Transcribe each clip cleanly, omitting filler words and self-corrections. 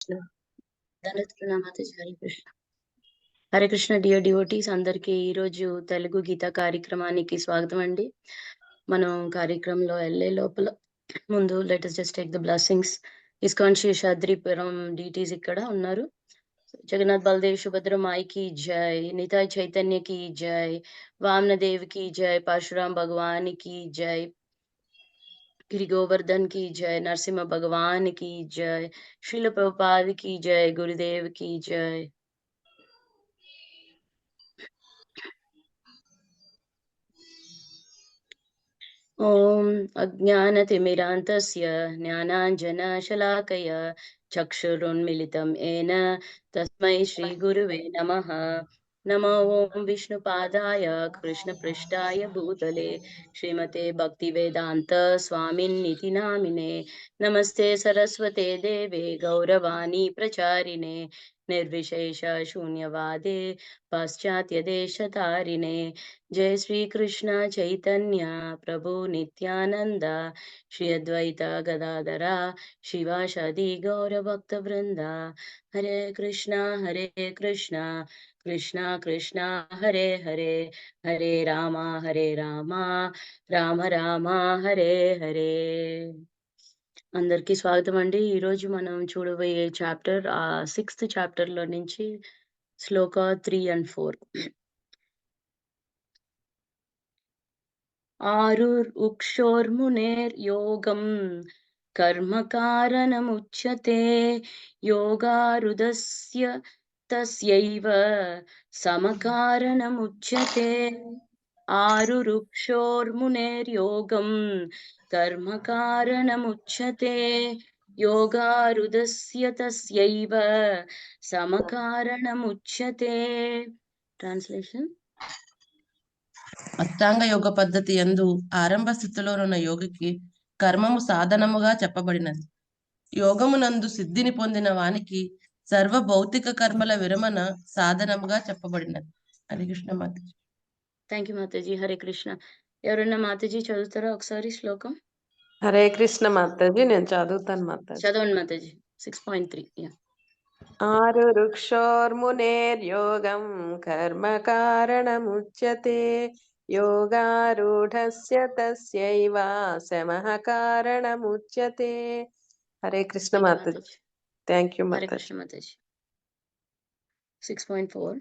ధన్యవాదాలు Hare Krishna. Hare Krishna dear devotees అందరికీ ఈరోజు తెలుగు గీత కార్యక్రమానికి స్వాగతం అండి. మనం కార్యక్రమంలో వెళ్ళే లోపల ముందు let us just take the blessings. ISKCON Seshadripuram deities ఇక్కడ ఉన్నారు. జగన్నాథ్ బలదేవ్ సుభద్ర మాయికి జై, నితాయ్ చైతన్యకి జై, వామనదేవ్కి జై, పరశురాం భగవానికి జై, गिरि गोवर्धन की जय, नरसिम्हा भगवान की जय, श्रील प्रभुपाद की जय, गुरुदेव की जय. ओम अज्ञानतिमिरान्तस्य ज्ञानाञ्जनशलाकया चक्षुरुन्मिलितं येन तस्मै श्रीगुरुवे नमः. नमो ओम विष्णुपादाय कृष्णपृष्ठाय भूतले श्रीमते भक्तिवेदांत स्वामिन्निति नामिने. नमस्ते सरस्वते देवे गौरवाणी प्रचारिणे निर्विशेष शून्यवादे पाश्चात्य देशतारिणे. जय श्री कृष्ण चैतन्य प्रभु नित्यानंद श्री अद्वैत गदाधरा शिवासादि गौर भक्त वृंदा. हरे कृष्णा कृष्णा कृष्णा हरे हरे, हरे राम राम राम हरे हरे. అందరికీ స్వాగతం అండి. ఈరోజు మనం చూడబోయే చాప్టర్ 6th చాప్టర్ లో నుంచి శ్లోక 3 and 4. आरुरुक्षोर्मुनेर्योगम् कर्म कारणमुच्यते, योगारुदस्य तस्यैव समकारणमुच्यते. आरुरुक्षोर्मुनेर्योगम् कर्म कारणमुच्यते, योगारुदस्य तस्यैव समकारणमुच्यते. ట్రాన్స్లేషన్. అష్టాంగ యోగ పద్ధతి యందు ఆరంభ స్థితిలోనున్న యోగికి కర్మము సాధనముగా చెప్పబడినది. యోగమునందు సిద్ధిని పొందిన వానికి సర్వ భౌతిక కర్మల విరమణ సాధనముగా చెప్పబడినది. హరే కృష్ణ మాతాజీ. థ్యాంక్ యూ మాతాజీ. హరే కృష్ణ. ఎవరన్నా మాతాజీ చదువుతారా ఒకసారి శ్లోకం? హరే కృష్ణ మాతాజీ, నేను చదువుతాను మాతాజీ. చదవండి మాతాజీ. 6.3. ఆరురుక్షోర్మునేర్యోగం కర్మ కారణముచ్యతే, యోగారూఢస్య తస్యైవ సమః కారణముచ్యతే. హరే కృష్ణ మాతాజీ. థ్యాంక్ యూ హరే మాతాజీ. కృష్ణ మాతాజీ. 6.4.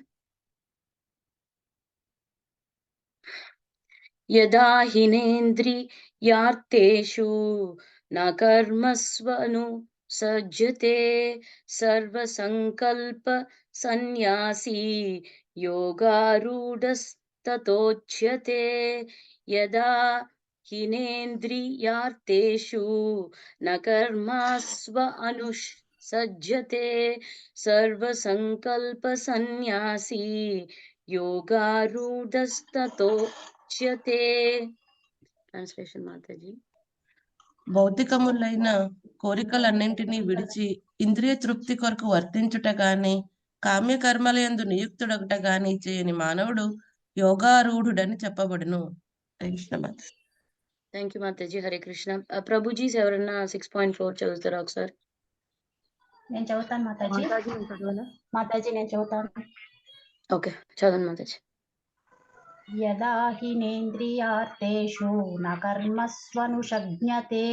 యదా హినేంద్రియార్థేషు న కర్మస్వను సజ్జతే, సర్వసంకల్ప సన్యాసీ యోగారూఢస్తతోచ్యతే. యదా హినేంద్రియార్థేషు న కర్మస్వ అనుసజ్జతే, సర్వసంకల్ప సన్యాసీ యోగారూఢస్తతోచ్యతే. ట్రాన్స్లేషన్ మాతాజీ. భౌతికములైన కోరికలన్నింటినీ విడిచి ఇంద్రియ తృప్తి కొరకు వర్తించుట గాని, కామ్యకర్మలయందు నియుక్తుడొకట గాని చేయని మానవుడు యోగారూఢుడని చెప్పబడును. హరే కృష్ణ మాతాజీ. థ్యాంక్ యూ మాతాజీ. హరే కృష్ణ. ప్రభుజీస్ ఎవరన్నా 6.4 చదువుతారా ఒకసారి? నేను చదువుతాను మాతాజీ. మాతాజీ నేను చదువుతాను. ఓకే, చదవండి మాతాజీ. యదా హినేంద్రియార్థేషు న కర్మస్వనుషజ్ఞతే,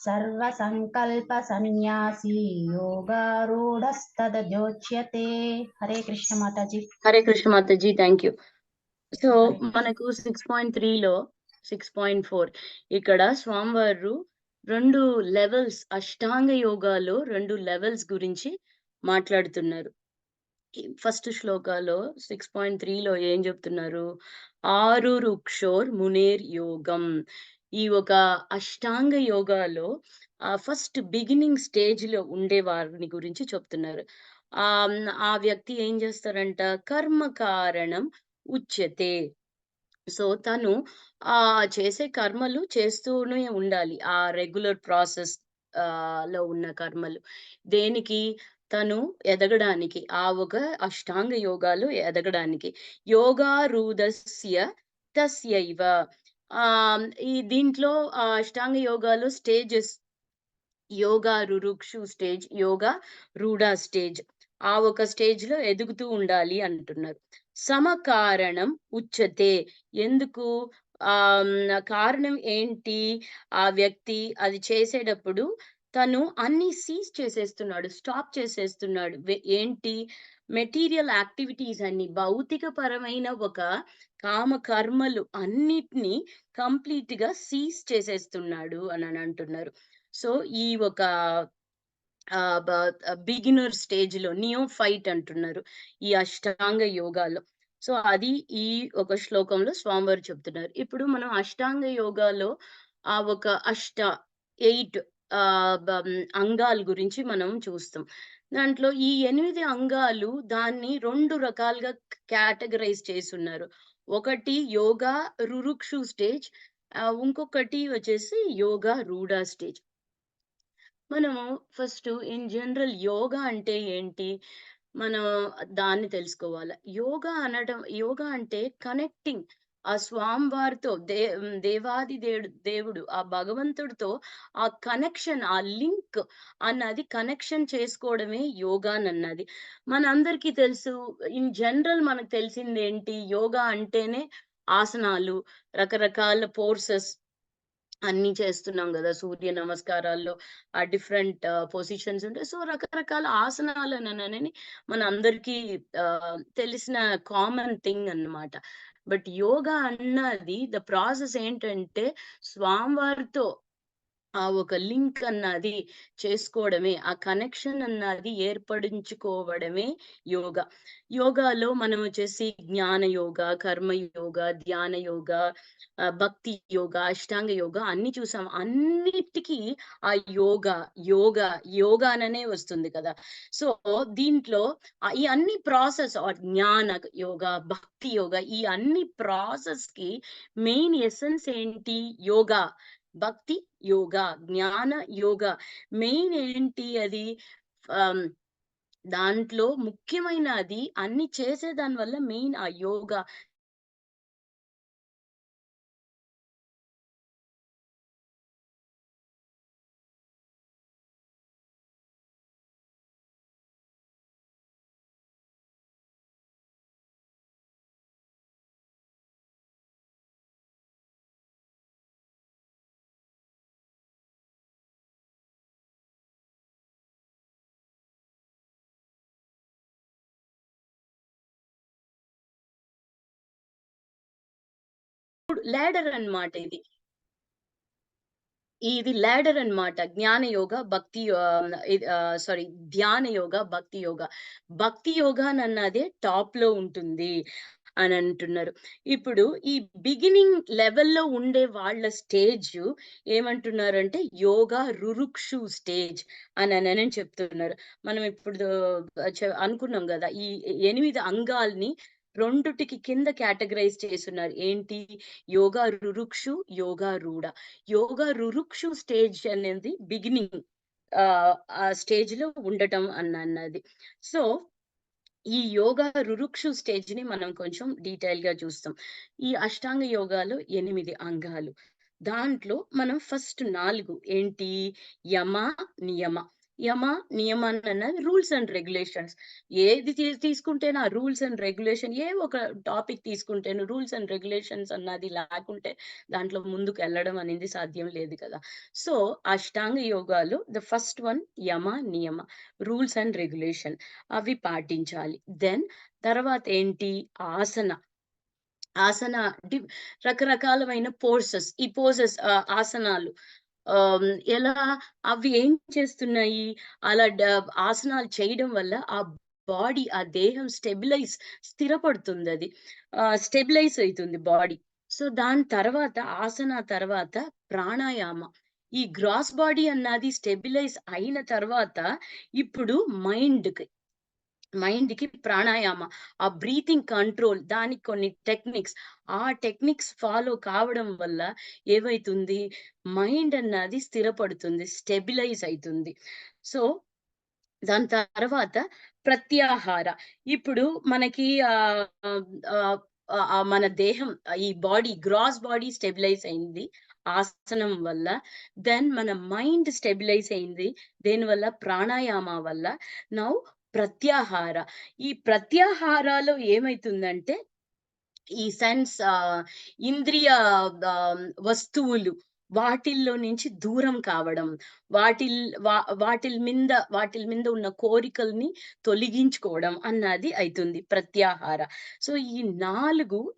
సర్వసంకల్ప సన్యాసి యోగారూఢస్తదోచ్యతే. హరే కృష్ణ మాతాజీ. హరే కృష్ణ మాతాజీ. Thank you. సో మనకు 6.3లో 6.4 ఇక్కడ స్వామివారు 2 లెవెల్స్, అష్టాంగ యోగాలో 2 లెవెల్స్ గురించి మాట్లాడుతున్నారు. ఫస్ట్ శ్లోకాలో 6.3లో ఏం చెప్తున్నారు? ఆరురుక్షోర్ మునేర్ యోగం. ఈ ఒక అష్టాంగ యోగాలో ఫస్ట్ బిగినింగ్ స్టేజ్ లో ఉండే వారిని గురించి చెప్తున్నారు. ఆ వ్యక్తి ఏం చేస్తారంట? కర్మ కారణం ఉచ్యతే. సో తను చేసే కర్మలు చేస్తూనే ఉండాలి. ఆ రెగ్యులర్ ప్రాసెస్ లో ఉన్న కర్మలు దేనికి? తను ఎదగడానికి, ఆ ఒక అష్టాంగ యోగాలు ఎదగడానికి. యోగారూఢస్య తస్యైవ. ఈ దీంట్లో అష్టాంగ యోగాలు స్టేజెస్ యోగా రురుక్షు స్టేజ్, యోగా రూఢ స్టేజ్. ఆ ఒక స్టేజ్ లో ఎదుగుతూ ఉండాలి అంటున్నారు. సమకారణం ఉచ్యతే. ఎందుకు? కారణం ఏంటి? ఆ వ్యక్తి అది చేసేటప్పుడు తను అన్ని సీజ్ చేసేస్తున్నాడు, స్టాప్ చేసేస్తున్నాడు. ఏంటి? మెటీరియల్ యాక్టివిటీస్ అన్ని, భౌతిక పరమైన ఒక కామ కర్మలు అన్నిటిని కంప్లీట్ గా సీజ్ చేసేస్తున్నాడు అని అంటున్నారు. సో ఈ ఒక బిగినర్ స్టేజ్ లో నియోఫైట్ అంటున్నారు ఈ అష్టాంగ యోగాలో. సో అది ఈ ఒక శ్లోకంలో స్వామివారు చెప్తున్నారు. ఇప్పుడు మనం అష్టాంగ యోగాలో ఆ ఒక 8 అంగాల గురించి మనం చూస్తాం. దాంట్లో ఈ 8 అంగాలు దాన్ని 2 రకాలుగా కేటగరైజ్ చేసున్నారు. ఒకటి యోగా రురుక్షు స్టేజ్, ఇంకొకటి వచ్చేసి యోగా రూఢ స్టేజ్. మనము ఫస్ట్ ఇన్ జనరల్ యోగా అంటే ఏంటి? మనం దాన్ని తెలుసుకోవాలి. యోగా అంటే కనెక్టింగ్ ఆ స్వామివారితో, దేవాది దేవుడు ఆ భగవంతుడితో ఆ కనెక్షన్, ఆ లింక్ అన్నది కనెక్షన్ చేసుకోవడమే యోగానన్నది. మనందరికీ తెలుసు. ఇన్ జనరల్ మనకు తెలిసింది ఏంటి? యోగా అంటేనే ఆసనాలు, రకరకాల పోర్సెస్ అన్ని చేస్తున్నాం గదా! సూర్య నమస్కారాల్లో ఆ డిఫరెంట్ పొజిషన్స్ ఉంటాయి. సో, రకరకాల ఆసనాలననని మనందరికీ తెలిసిన కామన్ థింగ్ అన్నమాట. బట్ యోగా అన్నది ద ప్రాసెస్ ఏంటంటే స్వామివారితో ఆ ఒక లింక్ అన్నది చేసుకోవడమే, ఆ కనెక్షన్ అన్నది ఏర్పడించుకోవడమే యోగా. యోగాలో మనం వచ్చేసి జ్ఞాన యోగా, కర్మ యోగా, ధ్యాన యోగా, భక్తి యోగా, అష్టాంగ యోగా అన్ని చూసాం. అన్నిటికీ ఆ యోగా అననే వస్తుంది కదా! సో, దీంట్లో ఈ అన్ని ప్రాసెస్ జ్ఞాన యోగా, భక్తి యోగా, ఈ అన్ని ప్రాసెస్‌కి మెయిన్ ఎసెన్స్ ఏంటి? యోగా. భక్తి యోగా, జ్ఞాన యోగా. మెయిన్ ఏంటి అది? ఆహ్, దాంట్లో ముఖ్యమైనది అన్ని చేసేదాని వల్ల మెయిన్ ఆ యోగా. లాడర్ అన్నమాట ఇది. ఇది లాడర్ అన్నమాట. జ్ఞాన యోగ, భక్తి సారీ, ధ్యాన యోగ, భక్తి యోగ. భక్తి యోగానన్నదే టాప్‌లో ఉంటుంది అని అంటున్నారు. ఇప్పుడు ఈ బిగినింగ్ లెవెల్‌లో ఉండే వాళ్ళ స్టేజు ఏమంటున్నారంటే యోగా రురుక్షు స్టేజ్ అననని చెప్తున్నారు. మనం ఇప్పుడు అనుకున్నాం గదా! ఈ 8 అంగాల్ని రెండుటికి కింద కేటగరైజ్ చేసున్నారు. ఏంటి? యోగా రురుక్షు, యోగా రూఢ. యోగా రురుక్షు స్టేజ్ అనేది బిగినింగ్ ఆ స్టేజ్‌లో ఉండటం అన్నది. సో, ఈ యోగా రురుక్షు స్టేజ్‌ని మనం కొంచెం డీటెయిల్‌గా చూస్తాం. ఈ అష్టాంగ యోగాలో 8 అంగాలు. దాంట్లో మనం ఫస్ట్ 4 ఏంటి? యమ, నియమ. యమ, నియమన్నది రూల్స్ అండ్ రెగ్యులేషన్స్. ఏది తీసుకుంటేను ఆ రూల్స్ అండ్ రెగ్యులేషన్, ఏ ఒక టాపిక్ తీసుకుంటేను రూల్స్ అండ్ రెగ్యులేషన్స్ అన్నది లేకుంటే దాంట్లో ముందుకెళ్ళడం అనేది సాధ్యం లేదు కదా! సో, అష్టాంగ యోగాలో ద ఫస్ట్ వన్ యమ, నియమ. రూల్స్ అండ్ రెగ్యులేషన్ అవి పాటించాలి. తర్వాత ఏంటి? ఆసన. ఆసన డి రకరకాలమైన ఈ పోజెస్, ఆసనాలు ఎలా అవి ఏం చేస్తున్నాయి? అలా ఆసనాలు చేయడం వల్ల ఆ బాడీ, ఆ దేహం స్థిరపడుతుందది. స్టెబిలైజ్ అయితుంది బాడీ. సో, దాని తర్వాత ఆసన తర్వాత ప్రాణాయామ. ఈ గ్రాస్ బాడీ అన్నది స్టెబిలైజ్ అయిన తర్వాత ఇప్పుడు మైండ్‌కి ప్రాణాయామ. ఆ బ్రీతింగ్ కంట్రోల్, దానికి కొన్ని టెక్నిక్స్. ఆ టెక్నిక్స్ ఫాలో కావడం వల్ల ఏమైతుంది? మైండ్ అన్నది స్థిరపడుతుంది, స్టెబిలైజ్ అయితుంది. సో, దాని తర్వాత ప్రత్యాహార. ఇప్పుడు మనకి ఆహ్, ఆహ్, మన దేహం, ఈ బాడీ గ్రాస్ బాడీ స్టెబిలైజ్ అయింది. ఆసనం వల్ల. దెన్ మన మైండ్ స్టెబిలైజ్ అయింది దేనివల్ల? ప్రాణాయామ వల్ల. నౌ ప్రత్యాహార. ఈ ప్రత్యాహారాలో ఏమైతుందంటే ఈ ఇంద్రియ వస్తువులు వాటిల్లో నుంచి దూరం కావడం, వాటిల్ మీద ఉన్న కోరికల్ని తొలగించుకోవడం అన్నది అయితుంది ప్రత్యాహార. సో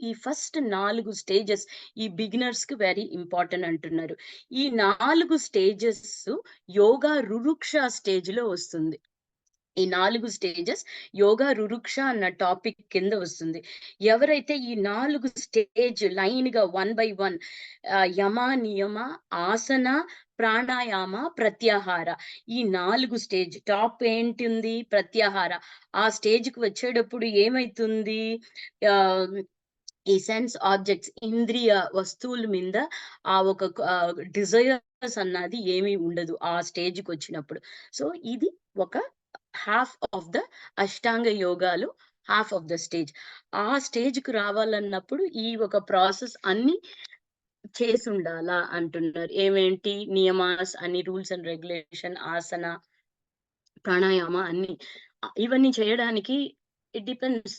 ఈ ఫస్ట్ 4 స్టేజెస్ ఈ బిగినర్స్ కి వెరీ ఇంపార్టెంట్ అంటున్నారు. ఈ 4 స్టేజెస్ యోగా రురుక్ష స్టేజ్ లో వస్తుంది. ఈ 4 స్టేజెస్ యోగా రురుక్ష అన్న టాపిక్ కింద వస్తుంది. ఎవరైతే ఈ 4 స్టేజ్ లైన్ గా 1 by 1 యమ, నియమ, ఆసన, ప్రాణాయామ, ప్రత్యాహార ఈ 4 స్టేజ్ టాప్ ఏంటి ఉంది? ప్రత్యాహార. ఆ స్టేజ్ కి వచ్చేటప్పుడు ఏమైతుంది? ఆ ఈ సెన్స్ ఆబ్జెక్ట్స్ ఇంద్రియ వస్తువుల మీద ఆ ఒక డిజైర్స్ అన్నది ఏమీ ఉండదు ఆ స్టేజ్ కి వచ్చినప్పుడు. సో ఇది ఒక హాఫ్ ఆఫ్ ద అష్టాంగ యోగాలు, హాఫ్ ఆఫ్ ద స్టేజ్. ఆ స్టేజ్ కు రావాలన్నప్పుడు ఈ ఒక ప్రాసెస్ అన్ని చేసి ఉండాలా అంటున్నారు. ఏమేంటి? నియమాస్ అన్ని, రూల్స్ అండ్ రెగ్యులేషన్, ఆసన, ప్రాణాయామ అన్ని. ఇవన్నీ చేయడానికి ఇట్ డిపెండ్స్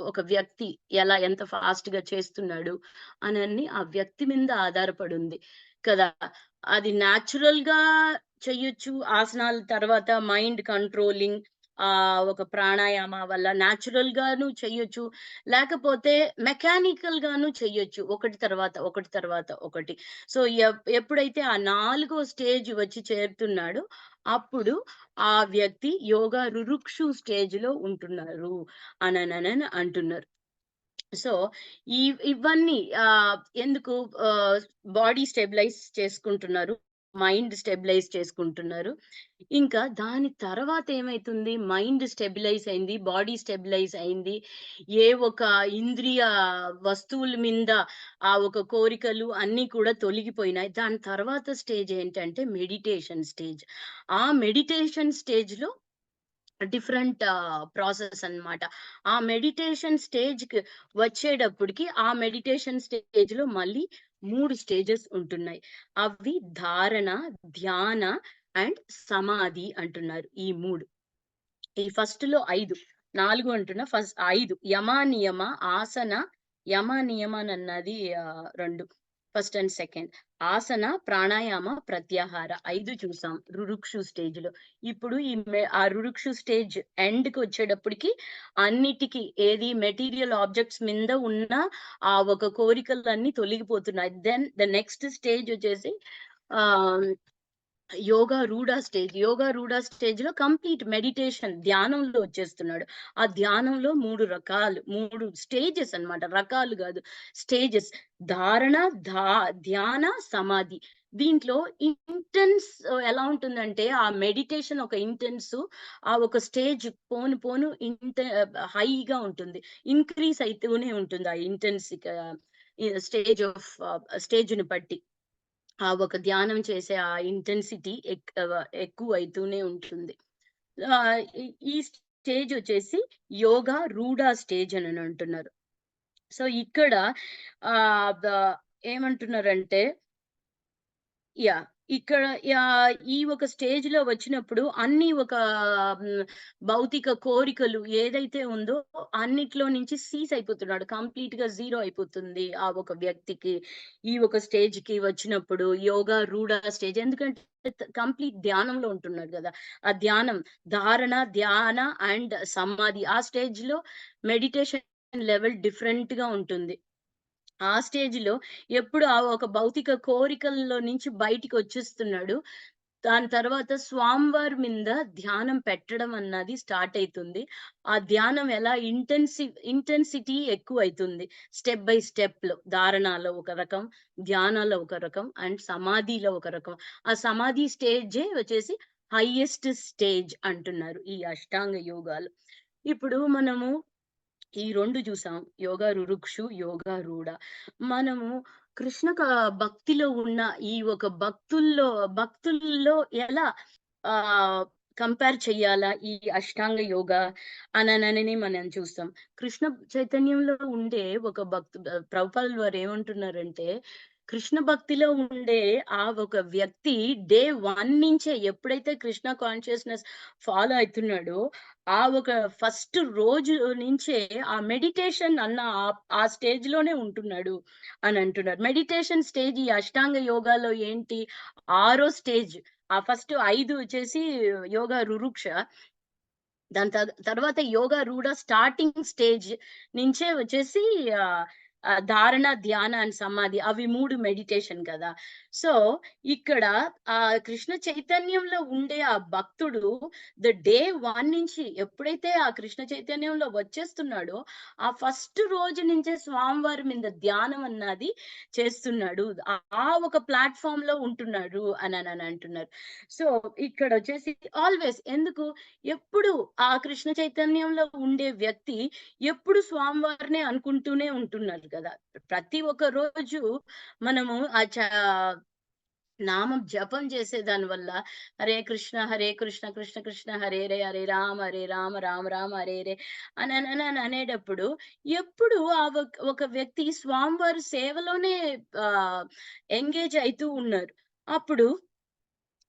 ఒక వ్యక్తి ఎంత ఫాస్ట్ గా చేస్తున్నాడు అని ఆ వ్యక్తి మీద ఆధారపడి ఉంది కదా. అది న్యాచురల్ గా చెయ్యొచ్చు. ఆసనాల తర్వాత మైండ్ కంట్రోలింగ్ ఒక ప్రాణాయామ వల్ల న్యాచురల్ గాను చెయ్యొచ్చు, లేకపోతే మెకానికల్ గాను చెయ్యొచ్చు, ఒకటి తర్వాత ఒకటి. సో ఎప్పుడైతే ఆ 4వ స్టేజ్ వచ్చి చేరుతున్నాడో అప్పుడు ఆ వ్యక్తి యోగా రురుక్షు స్టేజ్ లో ఉంటున్నారు అని అంటున్నారు. సో ఇవన్నీ ఎందుకు? బాడీ స్టెబిలైజ్ చేసుకుంటున్నారు, మైండ్ స్టెబిలైజ్ చేసుకుంటున్నారు. ఇంకా దాని తర్వాత ఏమైతుంది? మైండ్ స్టెబిలైజ్ అయింది, బాడీ స్టెబిలైజ్ అయింది, ఏ ఒక ఇంద్రియ వస్తువుల మీద ఆ ఒక కోరికలు అన్ని కూడా తొలగిపోయినాయి. దాని తర్వాత స్టేజ్ ఏంటంటే మెడిటేషన్ స్టేజ్. ఆ మెడిటేషన్ స్టేజ్ లో డిఫరెంట్ ప్రాసెస్ అన్నమాట. ఆ మెడిటేషన్ స్టేజ్ కి వచ్చేటప్పటికి ఆ మెడిటేషన్ స్టేజ్ లో మళ్ళీ 3 స్టేజెస్ ఉంటున్నాయి. అవి ధారణ, ధ్యాన అండ్ సమాధి అంటున్నారు. ఈ 3. ఈ ఫస్ట్ లో 4 అంటున్నా, ఫస్ట్ 5 యమ, నియమ, ఆసన, యమ నియమనన్నది 2 ఫస్ట్ అండ్ సెకండ్. ఆసన, ప్రాణాయామ, ప్రత్యాహార 5 చూసాం రురుక్షు స్టేజ్ లో. ఇప్పుడు ఆ రురుక్షు స్టేజ్ ఎండ్ కి వచ్చేటప్పటికి అన్నిటికీ ఏది మెటీరియల్ ఆబ్జెక్ట్స్ మీద ఉన్న ఆ ఒక కోరికలన్నీ తొలగిపోతున్నాయి. దెన్ ద నెక్స్ట్ స్టేజ్ వచ్చేసి ఆ యోగా రూఢ స్టేజ్. యోగా రూఢ స్టేజ్ లో కంప్లీట్ మెడిటేషన్ ధ్యానంలో వచ్చేస్తున్నాడు. ఆ ధ్యానంలో 3 స్టేజెస్ అన్నమాట, రకాలు కాదు, స్టేజెస్. ధారణ, ధ్యాన, సమాధి. దీంట్లో ఇంటెన్స్ ఎలా ఉంటుందంటే ఆ మెడిటేషన్ ఒక ఇంటెన్స్, ఆ ఒక స్టేజ్ పోను హైగా ఉంటుంది, ఇంక్రీజ్ అయితేనే ఉంటుంది ఆ ఇంటెన్స్ స్టేజ్ ని బట్టి. ఆ ఒక ధ్యానం చేసే ఆ ఇంటెన్సిటీ ఎక్కువ అయితూనే ఉంటుంది. ఈ స్టేజ్ వచ్చేసి యోగా రూఢ స్టేజ్ అని అంటున్నారు. సో ఇక్కడ ఏమంటున్నారంటే ఇక్కడ ఈ ఒక స్టేజ్ లో వచ్చినప్పుడు అన్ని ఒక భౌతిక కోరికలు ఏదైతే ఉందో అన్నిట్లో నుంచి సీజ్ అయిపోతున్నాడు, కంప్లీట్ గా జీరో అయిపోతుంది ఆ ఒక వ్యక్తికి ఈ ఒక స్టేజ్ కి వచ్చినప్పుడు. యోగా రూఢ స్టేజ్ ఎందుకంటే కంప్లీట్ ధ్యానంలో ఉంటున్నాడు కదా. ఆ ధ్యానం, ధారణ, ధ్యాన అండ్ సమాధి. ఆ స్టేజ్ లో మెడిటేషన్ లెవెల్ డిఫరెంట్ గా ఉంటుంది. ఆ స్టేజ్ లో ఎప్పుడు ఆ ఒక భౌతిక కోరికల్లో నుంచి బయటికి వచ్చేస్తున్నాడు. దాని తర్వాత స్వామివారి మీద ధ్యానం పెట్టడం అన్నది స్టార్ట్ అవుతుంది. ఆ ధ్యానం ఎలా ఇంటెన్సిటీ ఎక్కువ అవుతుంది. స్టెప్ బై స్టెప్ లో ధారణలో ఒక రకం, ధ్యానాలో ఒక రకం అండ్ సమాధిలో ఒక రకం. ఆ సమాధి స్టేజే వచ్చేసి హైయెస్ట్ స్టేజ్ అంటున్నారు ఈ అష్టాంగ యోగాలు. ఇప్పుడు మనము ఈ 2 చూసాం, యోగా రురుక్షు, యోగా రూఢ. మనము కృష్ణ భక్తిలో ఉన్న ఈ ఒక భక్తుల్లో ఎలా ఆ కంపేర్ చెయ్యాలా ఈ అష్టాంగ యోగా అని మనం చూస్తాం. కృష్ణ చైతన్యంలో ఉండే ఒక ప్రభుపాదుల వారు ఏమంటున్నారంటే కృష్ణ భక్తిలో ఉండే ఆ ఒక వ్యక్తి డే 1 నుంచే ఎప్పుడైతే కృష్ణ కాన్షియస్‌నెస్ ఫాలో అయితున్నాడో, ఆ ఒక ఫస్ట్ రోజు నుంచే ఆ మెడిటేషన్ అన్న ఆ స్టేజ్‌లోనే ఉంటున్నాడు అని అంటున్నారు. మెడిటేషన్ స్టేజ్ ఈ అష్టాంగ యోగాలో ఏంటి? ఆరో స్టేజ్. ఆ ఫస్ట్ 5 వచ్చేసి యోగా రురుక్ష. దాని తర్వాత యోగా రూఢ స్టార్టింగ్ స్టేజ్ నుంచే వచ్చేసి ఆహ్, ధారణ, ధ్యాన అండ్ సమాధి అవి 3 మెడిటేషన్ కదా! సో, ఇక్కడ కృష్ణ చైతన్యంలో ఉండే ఆ భక్తుడు డే 1 నుంచి ఎప్పుడైతే ఆ కృష్ణ చైతన్యంలో వచ్చేస్తున్నాడో, ఆ ఫస్ట్ రోజు నుంచే స్వామివారి మీద ధ్యానం అన్నది చేస్తున్నాడు. ఆ ఒక ప్లాట్‌ఫార్మ్‌లో ఉంటున్నాడు అని అంటున్నారు. సో, ఇక్కడొచ్చేసి ఆల్‌వేస్ ఎందుకు ఎప్పుడు ఆ కృష్ణ చైతన్యంలో ఉండే వ్యక్తి ఎప్పుడు స్వామివారినే అనుకుంటూనే ఉంటున్నారు కదా! ప్రతి ఒక్క రోజు మనము నామం జపం చేసేదాని వల్ల హరే కృష్ణ కృష్ణ కృష్ణ హరే హరే రామ రామ రామ హరే అనేటప్పుడు ఎప్పుడు ఒక వ్యక్తి స్వామివారి సేవలోనే ఎంగేజ్ అయితూ ఉన్నారు. అప్పుడు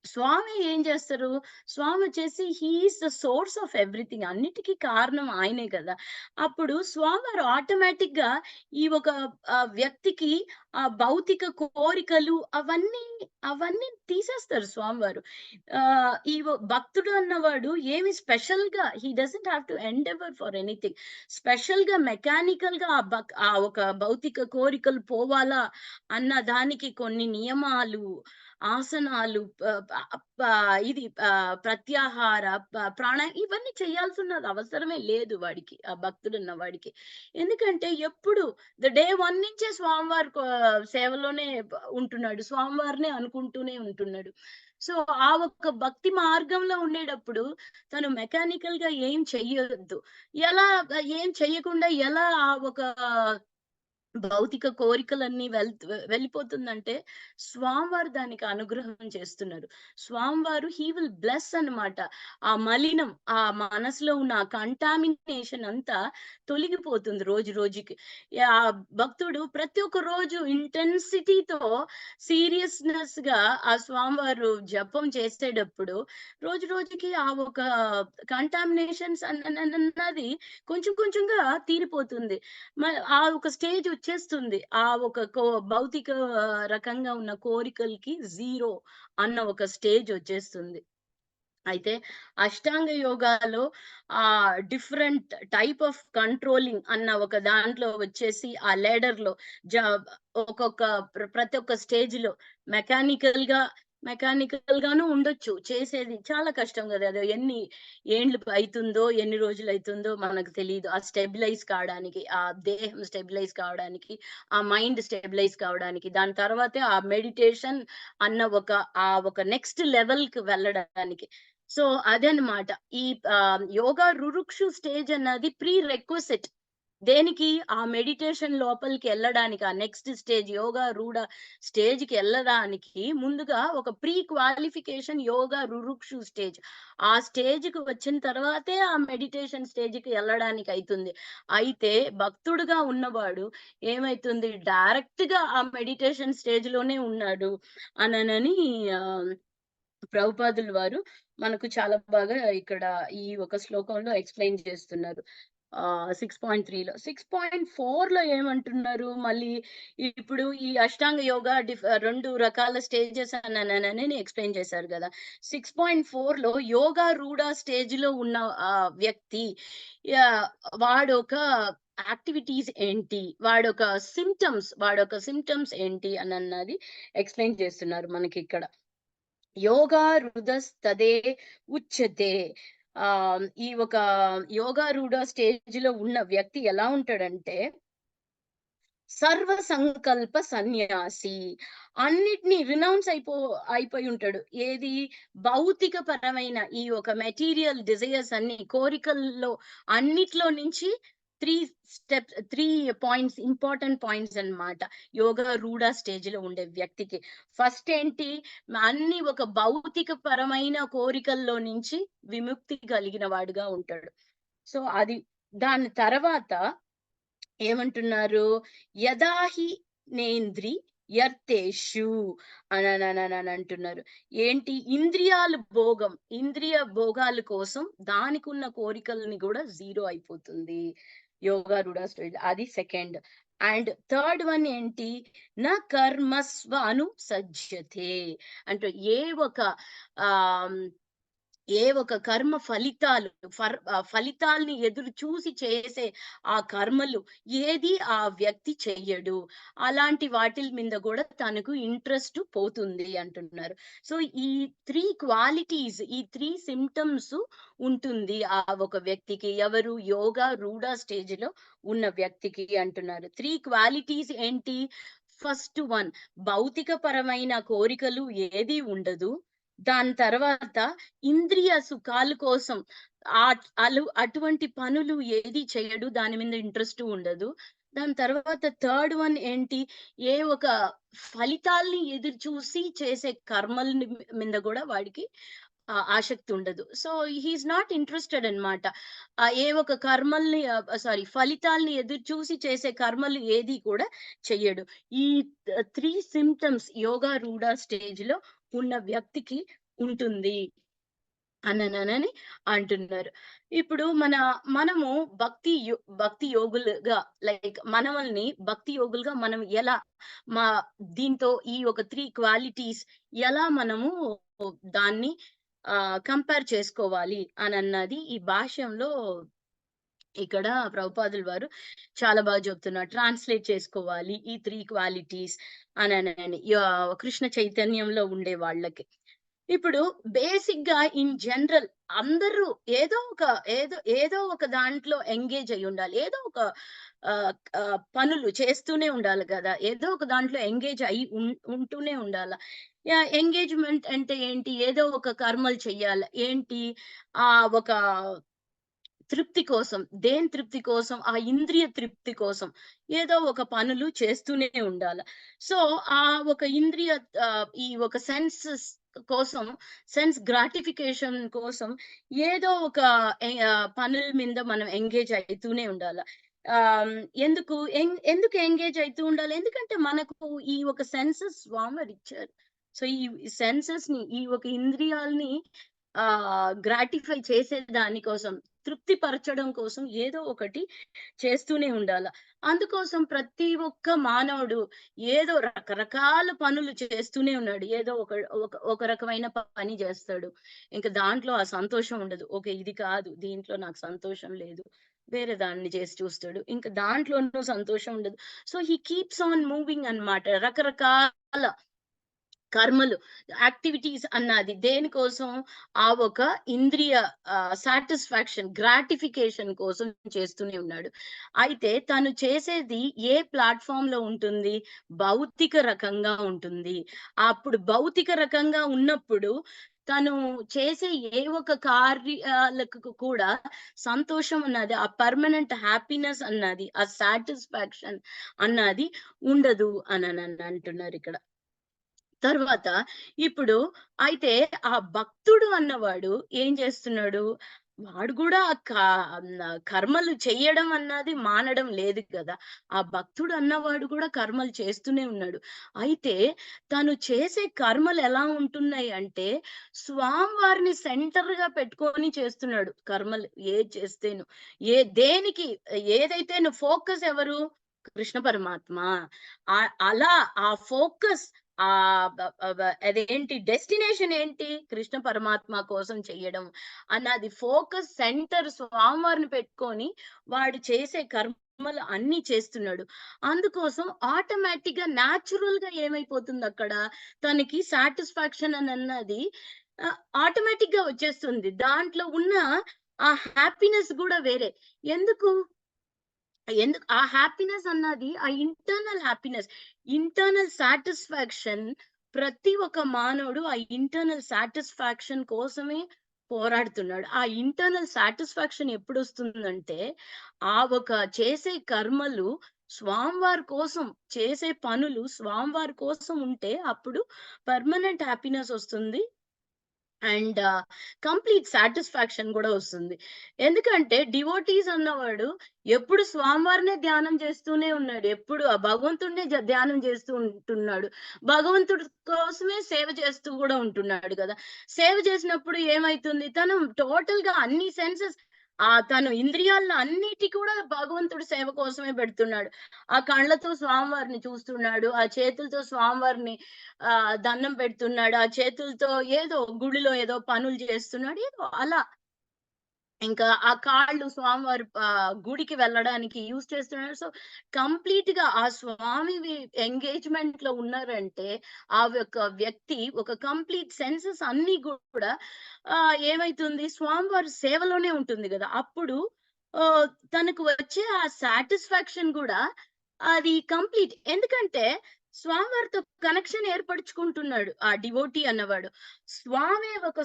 స్వామి ఏం చేస్తారు? స్వామి వచ్చేసి he is the source of everything. అన్నిటికి కారణం ఆయనే కదా! అప్పుడు స్వామివారు ఆటోమేటిక్‌గా ఈ ఒక వ్యక్తికి ఆ భౌతిక కోరికలు అవన్నీ తీసేస్తారు స్వామివారు. భక్తుడు అన్నవాడు ఏమి స్పెషల్‌గా హి doesn't have to endeavour for anything. స్పెషల్‌గా మెకానికల్‌గా ఆ ఒక భౌతిక కోరికలు పోవాలా అన్న దానికి కొన్ని నియమాలు, ఆసనాలు ఇది ప్రత్యాహార, ఇవన్నీ చేయాల్సిన అవసరమే లేదు వాడికి. ఆ భక్తుడున్న వాడికి. ఎందుకంటే ఎప్పుడు డే 1 నుంచే స్వామివారి సేవలోనే ఉంటున్నాడు. స్వామివారినే అనుకుంటూనే ఉంటున్నాడు. సో, ఆ ఒక్క భక్తి మార్గంలో ఉండేటప్పుడు తను మెకానికల్‌గా ఏం చెయ్యొద్దు. ఎలా ఏం చెయ్యకుండా ఎలా ఆ ఒక భౌతిక కోరికలన్నీ వెళ్ళిపోతుందంటే, స్వామివారు దానికి అనుగ్రహం చేస్తున్నారు. స్వామివారు హి విల్ బ్లెస్ అన్నమాట. ఆ మలినం, ఆ మనసులో ఉన్న ఆ కంటామినేషన్ అంతా తొలగిపోతుంది రోజు రోజుకి. ఆ భక్తుడు ప్రతి ఒక్క రోజు ఇంటెన్సిటీతో సీరియస్‌నెస్‌గా ఆ స్వామివారు జపం చేసేటప్పుడు రోజు రోజుకి ఆ ఒక కంటామినేషన్స్ అన్నది కొంచెం కొంచెంగా తీరిపోతుంది. ఆ ఒక స్టేజ్ వచ్చేస్తుంది. ఆ ఒక భౌతిక రకంగా ఉన్న కోరికలకి జీరో అన్న ఒక స్టేజ్ వచ్చేస్తుంది. అయితే అష్టాంగ యోగాలో డిఫరెంట్ టైప్ ఆఫ్ కంట్రోలింగ్ అన్న ఒక దాంట్లో వచ్చేసి ఆ లేడర్‌లో జ ఒక్కొక్క ప్రతి ఒక్క స్టేజ్‌లో మెకానికల్‌గా మెకానికల్‌గాను ఉండొచ్చు. చేసేది చాలా కష్టం గదా! అది ఎన్ని ఏండ్లు అయితుందో, ఎన్ని రోజులయితుందో మనకు తెలీదు. ఆ స్టెబిలైజ్ కావడానికి, ఆ దేహం స్టెబిలైజ్ కావడానికి, ఆ మైండ్ స్టెబిలైజ్ కావడానికి, దాని తర్వాతే ఆ మెడిటేషన్ అన్న ఒక నెక్స్ట్ లెవెల్‌కి వెళ్ళడానికి. సో, అదనమాట. యోగా రురుక్షు స్టేజ్ అన్నది ప్రీ రిక్విజిట్. దేనికి? ఆ మెడిటేషన్ లోపలికెళ్ళడానికి, ఆ నెక్స్ట్ స్టేజ్ యోగా రూఢ స్టేజ్‌కి ఎళ్ళడానికి ముందుగా ఒక ప్రీ క్వాలిఫికేషన్ యోగా రురుక్షు స్టేజ్. ఆ స్టేజ్‌కి వచ్చిన తర్వాతే ఆ మెడిటేషన్ స్టేజ్‌కి ఎళ్ళడానికి అయితుంది. అయితే భక్తుడుగా ఉన్నవాడు ఏమైతుంది డైరెక్ట్‌గా ఆ మెడిటేషన్ స్టేజ్‌లోనే ఉన్నాడు అననని ఆహ్ ప్రభుపాదుల వారు మనకు చాలా బాగా ఇక్కడ ఈ ఒక శ్లోకంలో ఎక్స్‌ప్లెయిన్ చేస్తున్నారు. 6.3లో. 6.4లో ఏమంటున్నారు మళ్ళీ ఇప్పుడు ఈ అష్టాంగ యోగా 2 రకాల స్టేజెస్ అననని ఎక్స్‌ప్లెయిన్ చేశారు గదా! 6.4లో యోగా రూఢ స్టేజ్‌లో ఉన్న వ్యక్తి యాహ్! వాడొక యాక్టివిటీస్ ఏంటి? వాడొక సింప్టమ్స్ ఏంటి అనన్నది ఎక్స్‌ప్లెయిన్ చేస్తున్నారు మనకిక్కడ. యోగా హృదస్తదే ఉచ్యతే. ఈ ఒక యోగారూఢ స్టేజ్‌లో ఉన్న వ్యక్తి ఎలా ఉంటాడంటే, సర్వ సంకల్ప సన్యాసి. అన్నిటిని రినౌన్స్ అయిపోయి ఉంటాడు. ఏది? భౌతిక పరమైన ఈ ఒక మెటీరియల్ డిజైర్స్ అన్ని కోరికల్లో అన్నిట్లో నుంచి 3 పాయింట్స్ ఇంపార్టెంట్ పాయింట్స్ అన్నమాట. యోగా రూఢ స్టేజ్‌లో ఉండే వ్యక్తికి. ఫస్ట్ ఏంటి? అన్ని ఒక భౌతిక పరమైన కోరికల్లో నుంచి విముక్తి కలిగిన వాడుగా ఉంటాడు. సో, అది. దాని తర్వాత ఏమంటున్నారు? యదాహి నేంద్రి యర్తేషు అని అంటున్నారు. ఏంటి? ఇంద్రియాలు భోగం, ఇంద్రియ భోగాల కోసం దానికి ఉన్న కోరికల్ని కూడా జీరో అయిపోతుంది యోగారూఢ స్టేజ్. అది సెకండ్. అండ్ థర్డ్ వన్ ఏంటి? నా కర్మస్వ అనుసజ్జతే అంటే ఏ ఒక కర్మ ఫలితాల్ని ఎదురు చూసి చేసే ఆ కర్మలు ఏది ఆ వ్యక్తి చెయ్యడు. అలాంటి వాటిల మీద కూడా తనకు ఇంట్రెస్ట్ పోతుంది అంటున్నారు. సో ఈ 3 క్వాలిటీస్, ఈ 3 సింప్టమ్స్ ఉంటుంది ఆ ఒక వ్యక్తికి. ఎవరు? యోగా రూఢ స్టేజ్ లో ఉన్న వ్యక్తికి అంటున్నారు. 3 క్వాలిటీస్ ఏంటి? ఫస్ట్ వన్, భౌతిక పరమైన కోరికలు ఏది ఉండదు. దాని తర్వాత ఇంద్రియ సుఖాల కోసం అటువంటి పనులు ఏది చేయడు, దాని మీద ఇంట్రెస్ట్ ఉండదు. దాని తర్వాత థర్డ్ వన్ ఏంటి? ఏ ఒక ఫలితాల్ని ఎదురు చూసి చేసే కర్మల మీద కూడా వాడికి ఆసక్తి ఉండదు. సో హీఈస్ నాట్ ఇంట్రెస్టెడ్ అన్నమాట. ఏ ఒక కర్మల్ని ఫలితాల్ని ఎదురు చూసి చేసే కర్మలు ఏది కూడా చెయ్యడు. ఈ 3 సింప్టమ్స్ యోగా రూఢ స్టేజ్ లో ఉన్న వ్యక్తికి ఉంటుంది అని అంటున్నారు. ఇప్పుడు మనము భక్తి యోగులుగా, లైక్ మనల్ని భక్తి యోగులుగా మనం ఎలా దీంతో ఈ ఒక 3 క్వాలిటీస్ ఎలా మనము దాన్ని కంపేర్ చేసుకోవాలి అని అన్నది ఈ భాష్యంలో ఇక్కడ ప్రభుపాదుల వారు చాలా బాగా చెప్తున్నారు. ట్రాన్స్లేట్ చేసుకోవాలి ఈ 3 క్వాలిటీస్ అని కృష్ణ చైతన్యంలో ఉండే వాళ్ళకి. ఇప్పుడు బేసిక్ గా ఇన్ జనరల్ అందరూ ఏదో ఒక దాంట్లో ఎంగేజ్ అయి ఉండాలి. ఏదో ఒక పనులు చేస్తూనే ఉండాలి కదా. ఏదో ఒక దాంట్లో ఎంగేజ్ అయి ఉంటూనే ఉండాల. ఎంగేజ్మెంట్ అంటే ఏంటి? ఏదో ఒక కర్మలు చెయ్యాలి. ఏంటి? ఒక తృప్తి కోసం. దేని తృప్తి కోసం? ఆ ఇంద్రియ తృప్తి కోసం ఏదో ఒక పనులు చేస్తూనే ఉండాలి. సో ఆ ఒక ఇంద్రియ ఈ ఒక సెన్స్ గ్రాటిఫికేషన్ కోసం ఏదో ఒక పనుల మీద మనం ఎంగేజ్ అవుతూనే ఉండాలి. ఎందుకు ఎంగేజ్ అవుతూ ఉండాలి? ఎందుకంటే మనకు ఈ ఒక సెన్సెస్ స్వామి ఇచ్చారు. సో ఈ సెన్సెస్ ని, ఈ ఒక ఇంద్రియాల్ని గ్రాటిఫై చేసే దానికోసం, తృప్తి పరచడం కోసం ఏదో ఒకటి చేస్తూనే ఉండాల. అందుకోసం ప్రతి ఒక్క మానవుడు ఏదో రకరకాల పనులు చేస్తూనే ఉన్నాడు. ఏదో ఒక రకమైన పని చేస్తాడు. ఇంకా దాంట్లో ఆ సంతోషం ఉండదు. ఓకే, ఇది కాదు, దీంట్లో నాకు సంతోషం లేదు, వేరే దాన్ని చేసి చూస్తాడు. ఇంకా దాంట్లోనూ సంతోషం ఉండదు. So he keeps on moving అన్నమాట. రకరకాల కర్మలు, యాక్టివిటీస్ అన్నది దేనికోసం? ఆ ఒక ఇంద్రియ సాటిస్ఫాక్షన్, గ్రాటిఫికేషన్ కోసం చేస్తూనే ఉన్నాడు. అయితే తను చేసేది ఏ ప్లాట్ఫామ్ లో ఉంటుంది? భౌతిక రకంగా ఉంటుంది. అప్పుడు భౌతిక రకంగా ఉన్నప్పుడు తను చేసే ఏ ఒక కార్యాలకు కూడా సంతోషం అన్నది, ఆ పర్మనెంట్ హ్యాపీనెస్ అన్నది, ఆ సాటిస్ఫాక్షన్ అన్నది ఉండదు అని అంటున్నారు ఇక్కడ. తర్వాత ఇప్పుడు అయితే ఆ భక్తుడు అన్నవాడు ఏం చేస్తున్నాడు? వాడు కూడా కర్మలు చెయ్యడం అన్నది మానడం లేదు కదా. ఆ భక్తుడు అన్నవాడు కూడా కర్మలు చేస్తూనే ఉన్నాడు. అయితే తను చేసే కర్మలు ఎలా ఉంటున్నాయి అంటే స్వామివారిని సెంటర్ గా పెట్టుకొని చేస్తున్నాడు కర్మలు. చేస్తేను దేనికి ఏదైతే నువ్వు ఫోకస్ ఎవరు? కృష్ణ పరమాత్మ. అలా ఆ ఫోకస్ అదేంటి డెస్టినేషన్ ఏంటి? కృష్ణ పరమాత్మ కోసం చెయ్యడం అన్నది ఫోకస్ సెంటర్ స్వామివారిని పెట్టుకొని వాడు చేసే కర్మలు అన్ని చేస్తున్నాడు. అందుకోసం ఆటోమేటిక్ గా న్యాచురల్ గా ఏమైపోతుంది అక్కడ? తనకి సాటిస్ఫాక్షన్ అని అన్నది ఆటోమేటిక్ గా వచ్చేస్తుంది. దాంట్లో ఉన్న ఆ హ్యాపీనెస్ కూడా వేరే. ఎందుకు ఆ హ్యాపీనెస్ అన్నది ఆ ఇంటర్నల్ సాటిస్ఫాక్షన్. ప్రతి ఒక్క మానవుడు ఆ ఇంటర్నల్ సాటిస్ఫాక్షన్ కోసమే పోరాడుతున్నాడు. ఆ ఇంటర్నల్ సాటిస్ఫాక్షన్ ఎప్పుడు వస్తుందంటే ఆ ఒక చేసే కర్మలు స్వామివారి కోసం, చేసే పనులు స్వామివారి కోసం ఉంటే అప్పుడు పర్మనెంట్ హ్యాపీనెస్ వస్తుంది. అండ్ కంప్లీట్ సాటిస్ఫాక్షన్ కూడా వస్తుంది. ఎందుకంటే డివోటీస్ అన్నవాడు ఎప్పుడు స్వామివారినే ధ్యానం చేస్తూనే ఉన్నాడు, ఎప్పుడు ఆ భగవంతుడినే ధ్యానం చేస్తూ ఉంటున్నాడు, భగవంతుడి కోసమే సేవ చేస్తూ కూడా ఉంటున్నాడు కదా. సేవ చేసినప్పుడు ఏమైతుంది, తను టోటల్ గా అన్ని సెన్సెస్, తను ఇంద్రియాలను అన్నిటి కూడా భగవంతుడి సేవ కోసమే పెడుతున్నాడు. ఆ కళ్ళతో స్వామివారిని చూస్తున్నాడు, ఆ చేతులతో స్వామివారిని దండం పెడుతున్నాడు, ఆ చేతులతో ఏదో గుడిలో ఏదో పనులు చేస్తున్నాడు, ఏదో అలా. ఇంకా ఆ కాళ్ళు స్వామివారి గుడికి వెళ్ళడానికి యూజ్ చేస్తున్నాడు. సో కంప్లీట్ గా ఆ స్వామి ఎంగేజ్మెంట్ లో ఉన్నారంటే ఆ యొక్క వ్యక్తి ఒక కంప్లీట్ సెన్సెస్ అన్ని కూడా ఏమైతుంది, స్వామివారి సేవలోనే ఉంటుంది కదా. అప్పుడు ఆ తనకు వచ్చే ఆ సాటిస్ఫాక్షన్ కూడా అది కంప్లీట్. ఎందుకంటే స్వామివారితో కనెక్షన్ ఏర్పరచుకుంటున్నాడు ఆ డివోటీ అన్నవాడు. స్వామి ఒక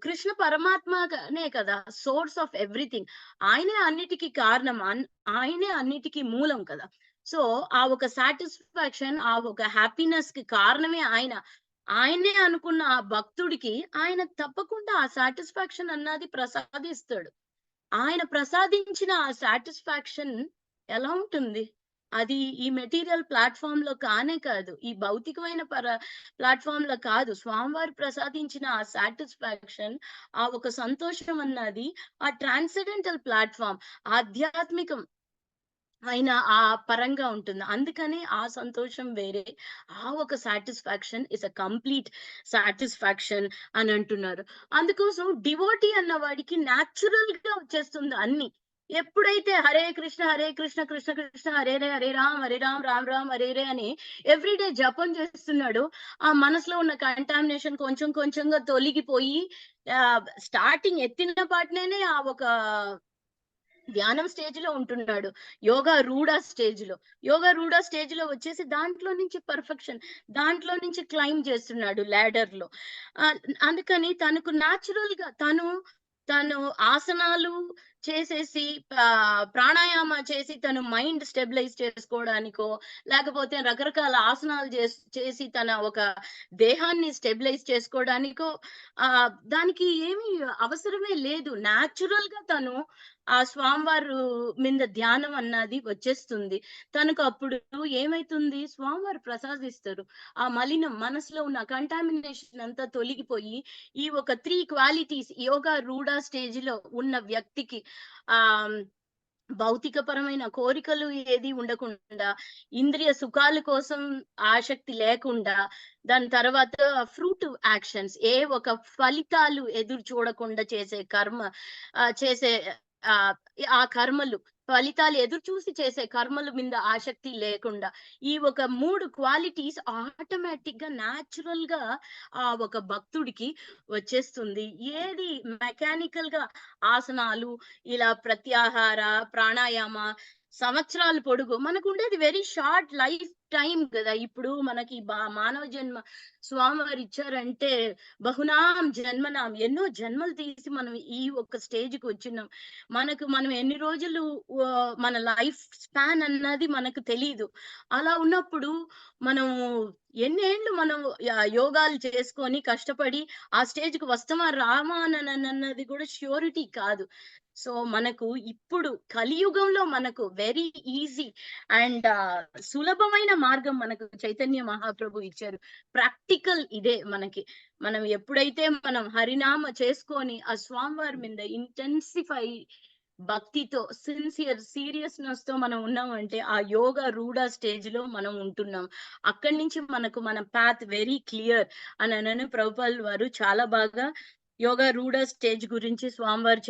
కృష్ణ పరమాత్మనే కదా సోర్స్ ఆఫ్ ఎవ్రీథింగ్. ఆయనే అన్నిటికీ కారణం, ఆయనే అన్నిటికీ మూలం కదా. సో ఆ ఒక సాటిస్ఫాక్షన్, ఆ ఒక హ్యాపీనెస్ కి కారణమే ఆయన. ఆయనే అనుకున్న ఆ భక్తుడికి ఆయన తప్పకుండా ఆ సాటిస్ఫాక్షన్ అన్నది ప్రసాదిస్తాడు. ఆయన ప్రసాదించిన ఆ సాటిస్ఫాక్షన్ ఎలా ఉంటుంది, అది ఈ మెటీరియల్ ప్లాట్ఫామ్ లో కానే కాదు, ఈ భౌతికమైన ప్లాట్ఫామ్ లో కాదు. స్వామివారు ప్రసాదించిన ఆ సాటిస్ఫాక్షన్, ఆ ఒక సంతోషం అన్నది ఆ ట్రాన్సెండెంటల్ ప్లాట్ఫామ్, ఆధ్యాత్మికం అయిన ఆ పరంగా ఉంటుంది. అందుకని ఆ సంతోషం వేరే, ఆ ఒక satisfaction is a complete satisfaction అని అంటున్నారు. అందుకోసం డివోటీ అన్న వాడికి న్యాచురల్ గా వచ్చేస్తుంది అన్ని. ఎప్పుడైతే హరే కృష్ణ కృష్ణ కృష్ణ హరే రామ్ రామ్ రామ్ హరే రే అని ఎవ్రీడే జపం చేస్తున్నాడు, ఆ మనసులో ఉన్న కంటామినేషన్ కొంచెం కొంచెంగా తొలగిపోయి స్టార్టింగ్ ఎత్తిన పాటనే ఆ ఒక ధ్యానం స్టేజ్ లో ఉంటున్నాడు. యోగా రూఢ స్టేజ్ లో వచ్చేసి దాంట్లో నుంచి పర్ఫెక్షన్, దాంట్లో నుంచి క్లైమ్ చేస్తున్నాడు లాడర్ లో. అందుకని తనకు న్యాచురల్ గా తను ఆసనాలు చేసేసి ప్రాణాయామ చేసి తను మైండ్ స్టెబిలైజ్ చేసుకోవడానికో, లేకపోతే రకరకాల ఆసనాలు చేసి తన ఒక దేహాన్ని స్టెబిలైజ్ చేసుకోవడానికో దానికి ఏమీ అవసరమే లేదు. న్యాచురల్ గా తను ఆ స్వామివారు మీద ధ్యానం అన్నది వచ్చేస్తుంది తనకు. అప్పుడు ఏమైతుంది, స్వామివారు ప్రసాదిస్తారు. ఆ మలినం మనసులో ఉన్న కంటామినేషన్ అంతా తొలగిపోయి ఈ ఒక 3 క్వాలిటీస్ యోగా రూఢ స్టేజ్ లో ఉన్న వ్యక్తికి ఆ భౌతిక పరమైన కోరికలు ఏది ఉండకుండా, ఇంద్రియ సుఖాల కోసం ఆసక్తి లేకుండా, దాని తర్వాత ఫ్రూట్ యాక్షన్స్, ఏ ఒక ఫలితాలు ఎదురు చూడకుండా చేసే చేసే ఆ ఆ కర్మలు, ఫలితాలు ఎదురు చూసి చేసే కర్మల మీద ఆసక్తి లేకుండా, ఈ ఒక 3 క్వాలిటీస్ ఆటోమేటిక్ గా న్యాచురల్ గా ఆ ఒక భక్తుడికి వచ్చేస్తుంది. ఏది మెకానికల్ గా ఆసనాలు, ఇలా ప్రత్యాహార ప్రాణాయామ సంవత్సరాల పొడుగు మనకు ఉండేది వెరీ షార్ట్ లైఫ్ టైం కదా. ఇప్పుడు మనకి మానవ జన్మ స్వామివారు ఇచ్చారంటే బహునాం జన్మనాం, ఎన్నో జన్మలు తీసి మనం ఈ ఒక స్టేజ్ కి వచ్చినాం. మనం ఎన్ని రోజులు మన లైఫ్ స్పాన్ అన్నది మనకు తెలియదు. అలా ఉన్నప్పుడు మనం ఎన్నేళ్ళు మనం యోగాలు చేసుకొని కష్టపడి ఆ స్టేజ్ కు వస్తామా రామా అన్నది కూడా ష్యూరిటీ కాదు. సో మనకు ఇప్పుడు కలియుగంలో మనకు వెరీ ఈజీ అండ్ సులభమైన మార్గం మనకు చైతన్య మహాప్రభు ఇచ్చారు. ప్రాక్టికల్ ఇదే మనకి. మనం ఎప్పుడైతే మనం హరినామ చేసుకొని ఆ స్వామివారి మీద ఇంటెన్సిఫై భక్తితో సీరియస్నెస్ తో మనం ఉన్నామంటే ఆ యోగా రూఢ స్టేజ్ లో మనం ఉంటున్నాం. అక్కడి నుంచి మన పాత్ వెరీ క్లియర్ అని ప్రభుపాల్ వారు చాలా బాగా యోగా రూఢ స్టేజ్ గురించి స్వామివారు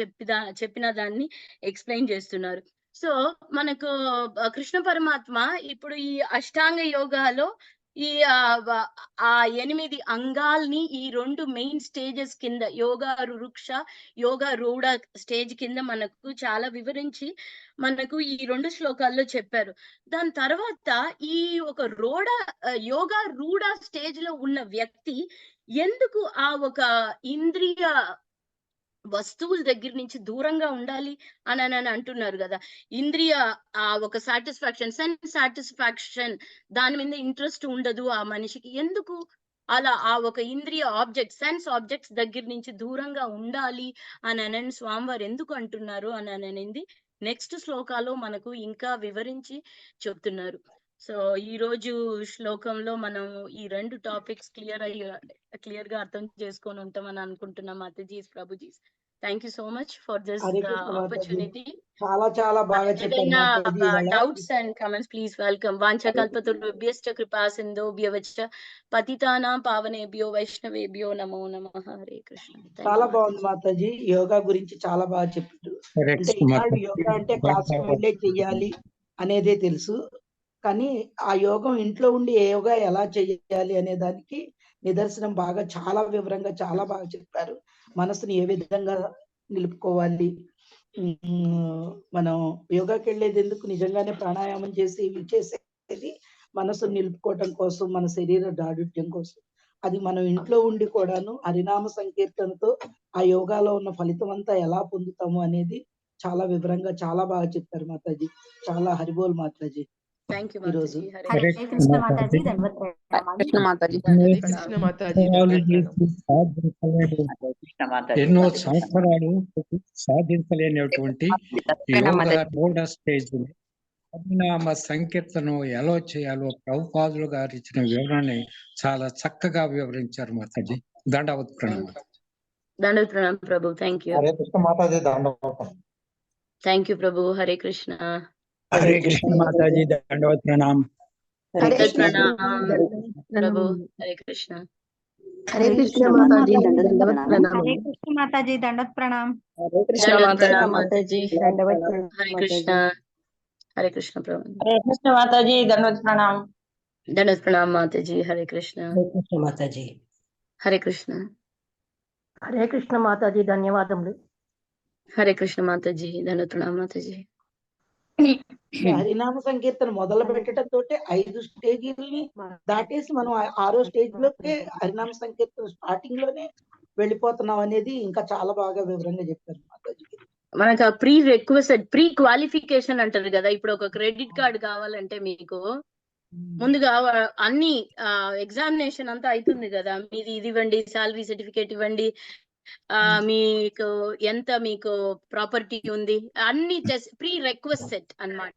చెప్పిన దాన్ని ఎక్స్ప్లెయిన్ చేస్తున్నారు. సో మనకు కృష్ణ పరమాత్మ ఇప్పుడు ఈ అష్టాంగ యోగాలో ఈ ఆ 8 అంగాల్ని ఈ 2 మెయిన్ స్టేజెస్ కింద యోగా రురుక్ష యోగా రూఢ స్టేజ్ కింద మనకు చాలా వివరించి మనకు ఈ 2 శ్లోకాల్లో చెప్పారు. దాని తర్వాత ఈ ఒక యోగా రూఢ స్టేజ్ లో ఉన్న వ్యక్తి ఎందుకు ఆ ఒక ఇంద్రియ వస్తువుల దగ్గర నుంచి దూరంగా ఉండాలి అని అంటున్నారు కదా. ఇంద్రియ ఒక సెన్స్ సాటిస్ఫాక్షన్ దాని మీద ఇంట్రెస్ట్ ఉండదు ఆ మనిషికి. ఎందుకు అలా ఆ ఒక ఇంద్రియ ఆబ్జెక్ట్ సెన్స్ ఆబ్జెక్ట్స్ దగ్గర నుంచి దూరంగా ఉండాలి అని స్వామివారు ఎందుకు అంటున్నారు అని అనేది నెక్స్ట్ శ్లోకాలో మనకు ఇంకా వివరించి చెప్తున్నారు. సో ఈ రోజు శ్లోకంలో మనం ఈ 2 టాపిక్స్ క్లియర్ గా అర్థం చేసుకొని ఉంటామని అనుకుంటున్నాం. మాతాజీస్, ప్రభుజీస్, thank you so much for this Hare Krishna మాతాజీ, ఆపర్చునిటీ. చాలా చాలా బాగా చెప్పారు ఏదైనా మాతాజీ. ఇవాళ doubts and comments please welcome. వాంఛకల్పతరుభ్యశ్చ కృపా సింధుభ్యవచ్చ పతితానాం పావనేభ్యో వైష్ణవేభ్యో నమో నమః. హరే కృష్ణ. చాలా బాగుంది మాతాజీ. యోగా గురించి చాలా బాగా చెప్పారు. అంటే ఈనాడు యోగా అంటే క్లాస్ వెళ్ళే చెయ్యాలి అనేదే తెలుసు, కానీ ఆ యోగం ఇంట్లో ఉండి ఏ యోగా ఎలా చెయ్యాలి అనే దానికి నిదర్శనం బాగా చాలా వివరంగా చాలా బాగా చెప్పారు. మనసుని ఏ విధంగా నిలుపుకోవాలి, మనం యోగాకి వెళ్ళేది ఎందుకు, నిజంగానే ప్రాణాయామం చేసి ఇవి చేసేది మనసుని నిలుపుకోవటం కోసం, మన శరీర దారుఢ్యం కోసం. అది మనం ఇంట్లో ఉండి కూడాను హరినామ సంకీర్తనతో ఆ యోగాలో ఉన్న ఫలితం అంతా ఎలా పొందుతాము అనేది చాలా వివరంగా చాలా బాగా చెప్పారు మాతాజీ. చాలా హరిబోల్ మాతాజీ. థ్యాంక్ యూ ఈరోజు మాతాజీ. హరే కృష్ణ మాతాజీ, ధన్యవాదాలు. కృష్ణ మాతాజీ. కృష్ణ మాతాజీ. ఎన్నో సంవత్సరాలు సాధించలేనటువంటి యోగా మూడో స్టేజ్ పరిణామ సంకీర్తనం ఎలా చేయాలో ప్రభుపాదులు గారు ఇచ్చిన వివరణని చాలా చక్కగా వివరించారు మాతాజీ. దండవత్ ప్రణామం. దండవత్ ప్రణామం ప్రభు. Thank you. హరే కృష్ణ మాతాజీ, దండవత్. థ్యాంక్ యూ ప్రభు. హరే కృష్ణ. హరే కృష్ణ మాతాజీ, దండవత్ ప్రణామం. దండవత్ ప్రణామం ప్రభు. హరే కృష్ణ. హరే కృష్ణ మాతాజీ, దండవత్ ప్రణామం. హరే కృష్ణ మాతాజీ, దండవత్ ప్రణామం. హరే కృష్ణ దండవత్ మాతాజీ. ప్రణామం మాతాజీ. హరే కృష్ణ. హరే కృష్ణ ప్రభు. హరే కృష్ణ మాతాజీ, దండవత్ ప్రణామం. దండవత్ ప్రణామం మాతాజీ. హరే కృష్ణ. కృష్ణ మాతాజీ. హరే కృష్ణ. హరే కృష్ణ మాతాజీ, ధన్యవాదములు. హరే కృష్ణ మాతాజీ. దండవత్ ప్రణామం మాతాజీ. హరినామ సంకీర్తన మొదలు పెట్టడంతో 5 స్టేజీలని దాటేసి మనం 6వ స్టేజ్ లోకి హరినామ సంకీర్తన స్టార్టింగ్ లోనే వెళ్ళిపోతున్నాం అనేది ఇంకా చాలా బాగా వివరంగా చెప్పారు మాతాజీ. మనకు ప్రీ క్వాలిఫికేషన్ అంటారు కదా. ఇప్పుడు ఒక క్రెడిట్ కార్డ్ కావాలంటే మీకు ముందుగా అన్ని ఎగ్జామినేషన్ అంతా అవుతుంది కదా. మీది ఇది ఇవ్వండి, శాలరీ సర్టిఫికేట్ ఇవ్వండి, మీకు ఎంత మీకు ప్రాపర్టీ ఉంది, అన్ని ప్రీ రిక్వెస్ట్ అన్నమాట.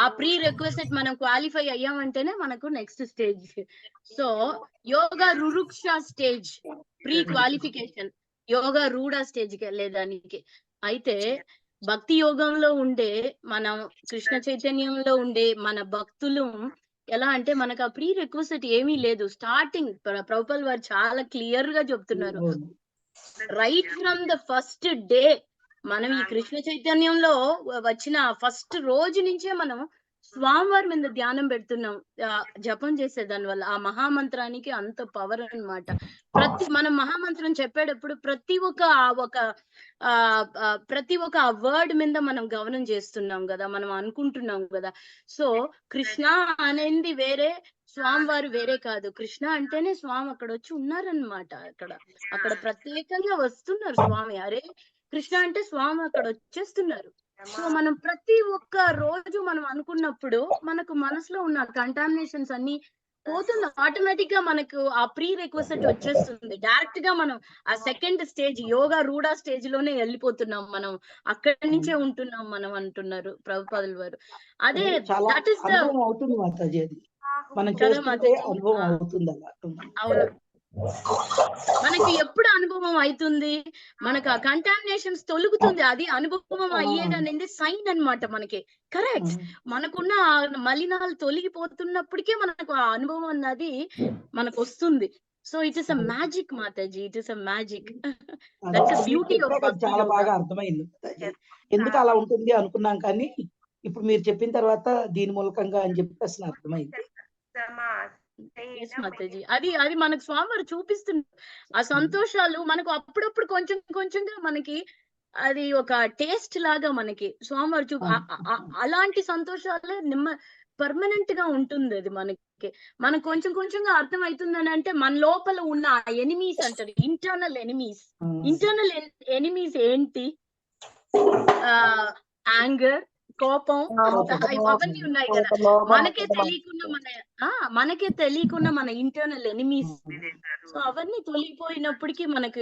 ఆ ప్రీ రిక్వెస్ట్ మనం క్వాలిఫై అయ్యామంటేనే మనకు నెక్స్ట్ స్టేజ్. సో యోగా రురుక్ష స్టేజ్ ప్రీ క్వాలిఫికేషన్, యోగా రూఢ స్టేజ్ కి వెళ్ళేదానికి. అయితే భక్తి యోగంలో ఉండే మనం కృష్ణ చైతన్యంలో ఉండే మన భక్తులు ఎలా అంటే మనకు ఆ ప్రీ రిక్వెస్ట్ ఏమీ లేదు. స్టార్టింగ్ ప్రభుపాల్ వారు చాలా క్లియర్ గా చెప్తున్నారు. Right from the first day మనం ఈ కృష్ణ చైతన్యంలో వచ్చిన ఫస్ట్ రోజు నుంచే మనం స్వామివారి మీద ధ్యానం పెడుతున్నాం, జపం చేసే దాని వల్ల. ఆ మహామంత్రానికి అంత పవర్ అన్నమాట. మనం మహామంత్రం చెప్పేటప్పుడు ప్రతి ఒక్క వర్డ్ మీద మనం గమనం చేస్తున్నాం కదా, మనం అనుకుంటున్నాం కదా. సో కృష్ణ అనేది వేరే, స్వామివారు వేరే కాదు. కృష్ణ అంటేనే స్వామి అక్కడ వచ్చి ఉన్నారనమాట. అక్కడ ప్రత్యేకంగా వస్తున్నారు స్వామి. అరే కృష్ణ అంటే స్వామి అక్కడ వచ్చేస్తున్నారు. సో మనం ప్రతి ఒక్క రోజు మనం అనుకున్నప్పుడు మనకు మనసులో ఉన్న కంటామినేషన్స్ అన్ని పోతుంది. ఆటోమేటిక్ గా మనకు ఆ ప్రీ రిక్వెస్ట్ వచ్చేస్తుంది. డైరెక్ట్ గా మనం ఆ సెకండ్ స్టేజ్ యోగా రూఢ స్టేజ్ లోనే వెళ్ళిపోతున్నాం. మనం అక్కడి నుంచే ఉంటున్నాం మనం అంటున్నారు ప్రభుపాదుల వారు. అదే దట్ ఈస్ ద అవుతుంది మాతాజీ. అది మనం చేస్తుంటే అనుభవం అవుతుంది. అవును, మనకి ఎప్పుడు అనుభవం అవుతుంది, మనకు ఆ కంటామినేషన్స్ తొలుగుతుంది. అది అనుభవం అయ్యేదనేది సైన్ అన్నమాట మనకి. కరెక్ట్, మనకున్న మలినాలు తొలగిపోతున్నప్పటికే మనకు ఆ అనుభవం అన్నది మనకు వస్తుంది. So it is a magic Mataji, it is a magic. That's the beauty of చాలా బాగా అర్థమైంది. ఎందుకు అలా ఉంటుంది అనుకున్నాం, కానీ ఇప్పుడు మీరు చెప్పిన తర్వాత దీని మూలకంగా అని చెప్పి అసలు అర్థమైంది. మాతాజీ అది మనకు స్వామివారు చూపిస్తున్నారు. ఆ సంతోషాలు మనకు అప్పుడప్పుడు కొంచెం కొంచెంగా మనకి అది ఒక టేస్ట్ లాగా మనకి స్వామివారు అలాంటి సంతోషాలే పర్మనెంట్ గా ఉంటుంది. అది మనకు కొంచెం కొంచెంగా అర్థం అవుతుందని అంటే మన లోపల ఉన్న ఎనిమీస్ అంటారు, ఇంటర్నల్ ఎనిమీస్ ఏంటి? యాంగర్, కోపం అవన్నీ ఉన్నాయి కదా. మనకే తెలియకుండా మన ఇంటర్నల్ ఎనిమీస్. సో అవన్నీ తొలగిపోయినప్పటికీ మనకి